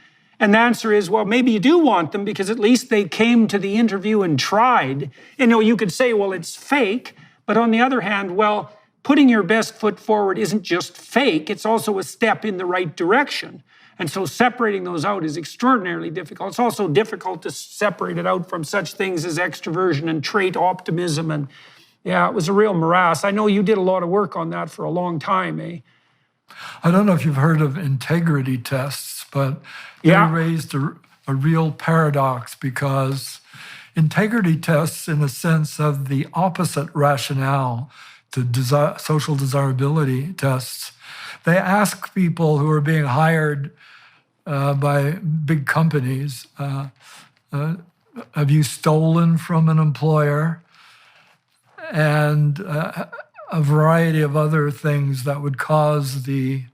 And the answer is, well, maybe you do want them because at least they came to the interview and tried. You could say, well, it's fake. But on the other hand, well, putting your best foot forward isn't just fake, it's also a step in the right direction. And so separating those out is extraordinarily difficult. It's also difficult to separate it out from such things as extroversion and trait optimism. And yeah, it was a real morass. I know you did a lot of work on that for a long time, eh? I don't know if you've heard of integrity tests, but they raised a real paradox, because integrity tests, in a sense, have the opposite rationale to social desirability tests. They ask people who are being hired by big companies, have you stolen from an employer? And a variety of other things that would cause the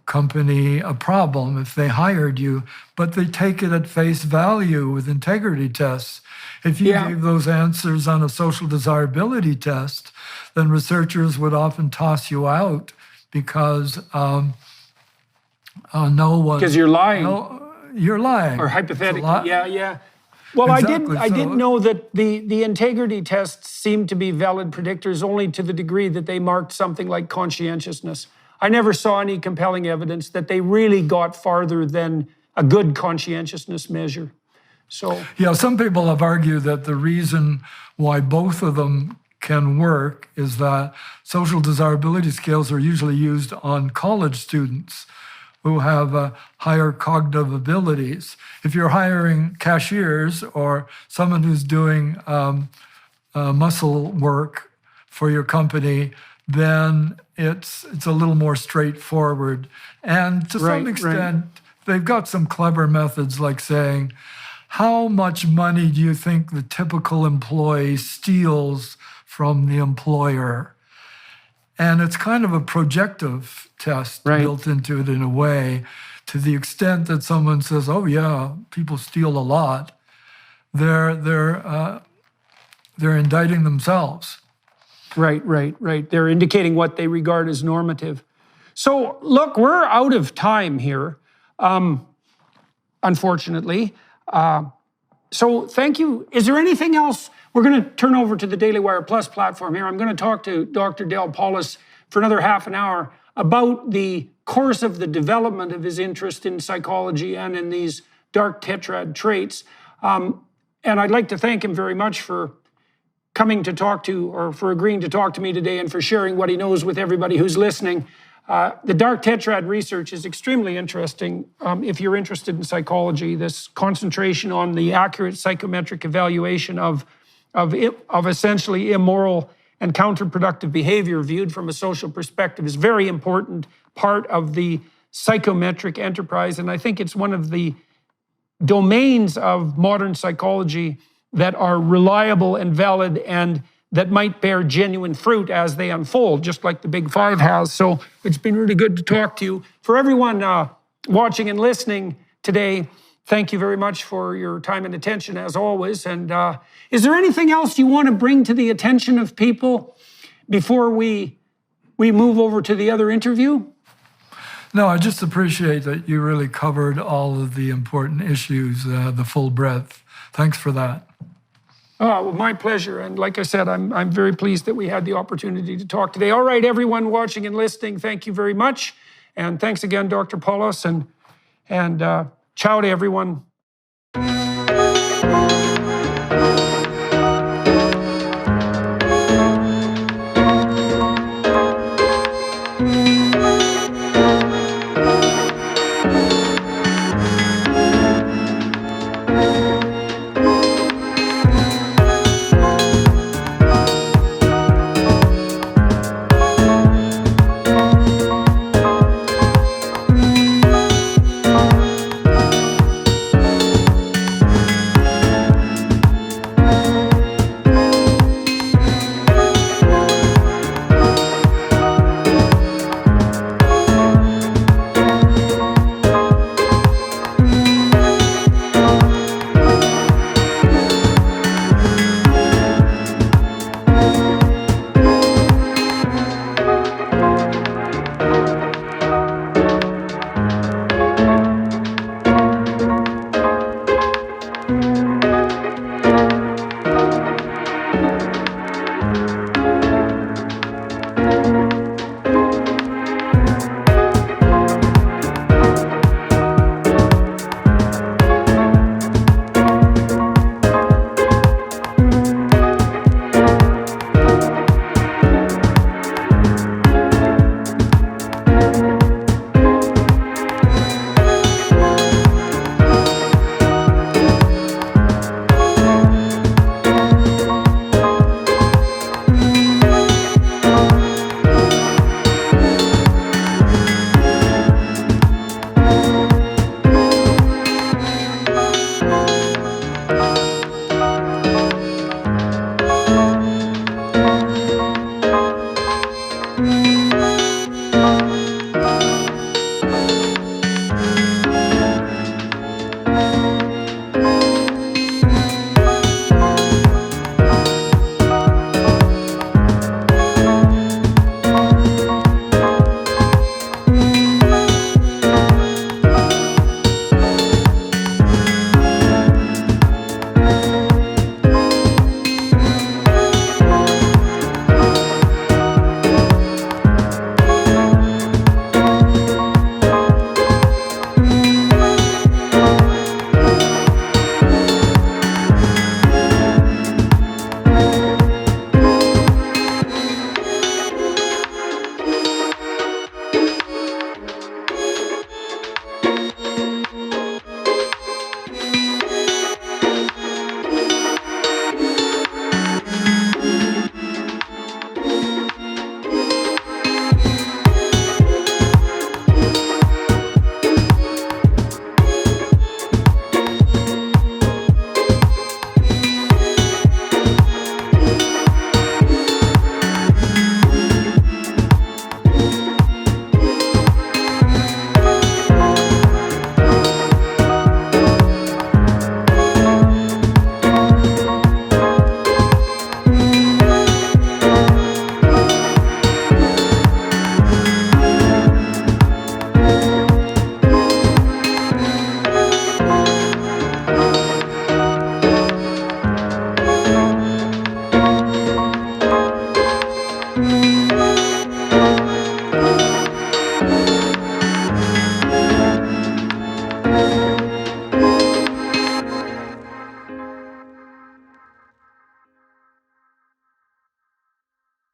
company a problem if they hired you, but they take it at face value with integrity tests. If you gave those answers on a social desirability test, then researchers would often toss you out because no one... Because you're lying. No, you're lying. Or hypothetically, yeah. Well, exactly. I did know that the integrity tests seem to be valid predictors only to the degree that they marked something like conscientiousness. I never saw any compelling evidence that they really got farther than a good conscientiousness measure. So yeah, some people have argued that the reason why both of them can work is that social desirability scales are usually used on college students who have higher cognitive abilities. If you're hiring cashiers or someone who's doing muscle work for your company, then it's a little more straightforward. And to some extent, they've got some clever methods, like saying, how much money do you think the typical employee steals from the employer? And it's kind of a projective test built into it in a way, to the extent that someone says, oh yeah, people steal a lot, they're indicting themselves. Right. They're indicating what they regard as normative. So look, we're out of time here, unfortunately. So thank you. Is there anything else? We're going to turn over to the Daily Wire Plus platform here. I'm going to talk to Dr. Del Paulhus for another half an hour about the course of the development of his interest in psychology and in these dark tetrad traits. And I'd like to thank him very much for coming to talk to, or for agreeing to talk to me today, and for sharing what he knows with everybody who's listening. The dark tetrad research is extremely interesting if you're interested in psychology. This concentration on the accurate psychometric evaluation of essentially immoral and counterproductive behavior viewed from a social perspective is a very important part of the psychometric enterprise. And I think it's one of the domains of modern psychology that are reliable and valid and that might bear genuine fruit as they unfold, just like the Big Five has. So it's been really good to talk to you. For everyone watching and listening today, thank you very much for your time and attention, as always. And is there anything else you want to bring to the attention of people before we move over to the other interview? No, I just appreciate that you really covered all of the important issues, the full breadth. Thanks for that. Oh, well, my pleasure. And like I said, I'm very pleased that we had the opportunity to talk today. All right, everyone watching and listening, thank you very much. And thanks again, Dr. Paulhus, and ciao to everyone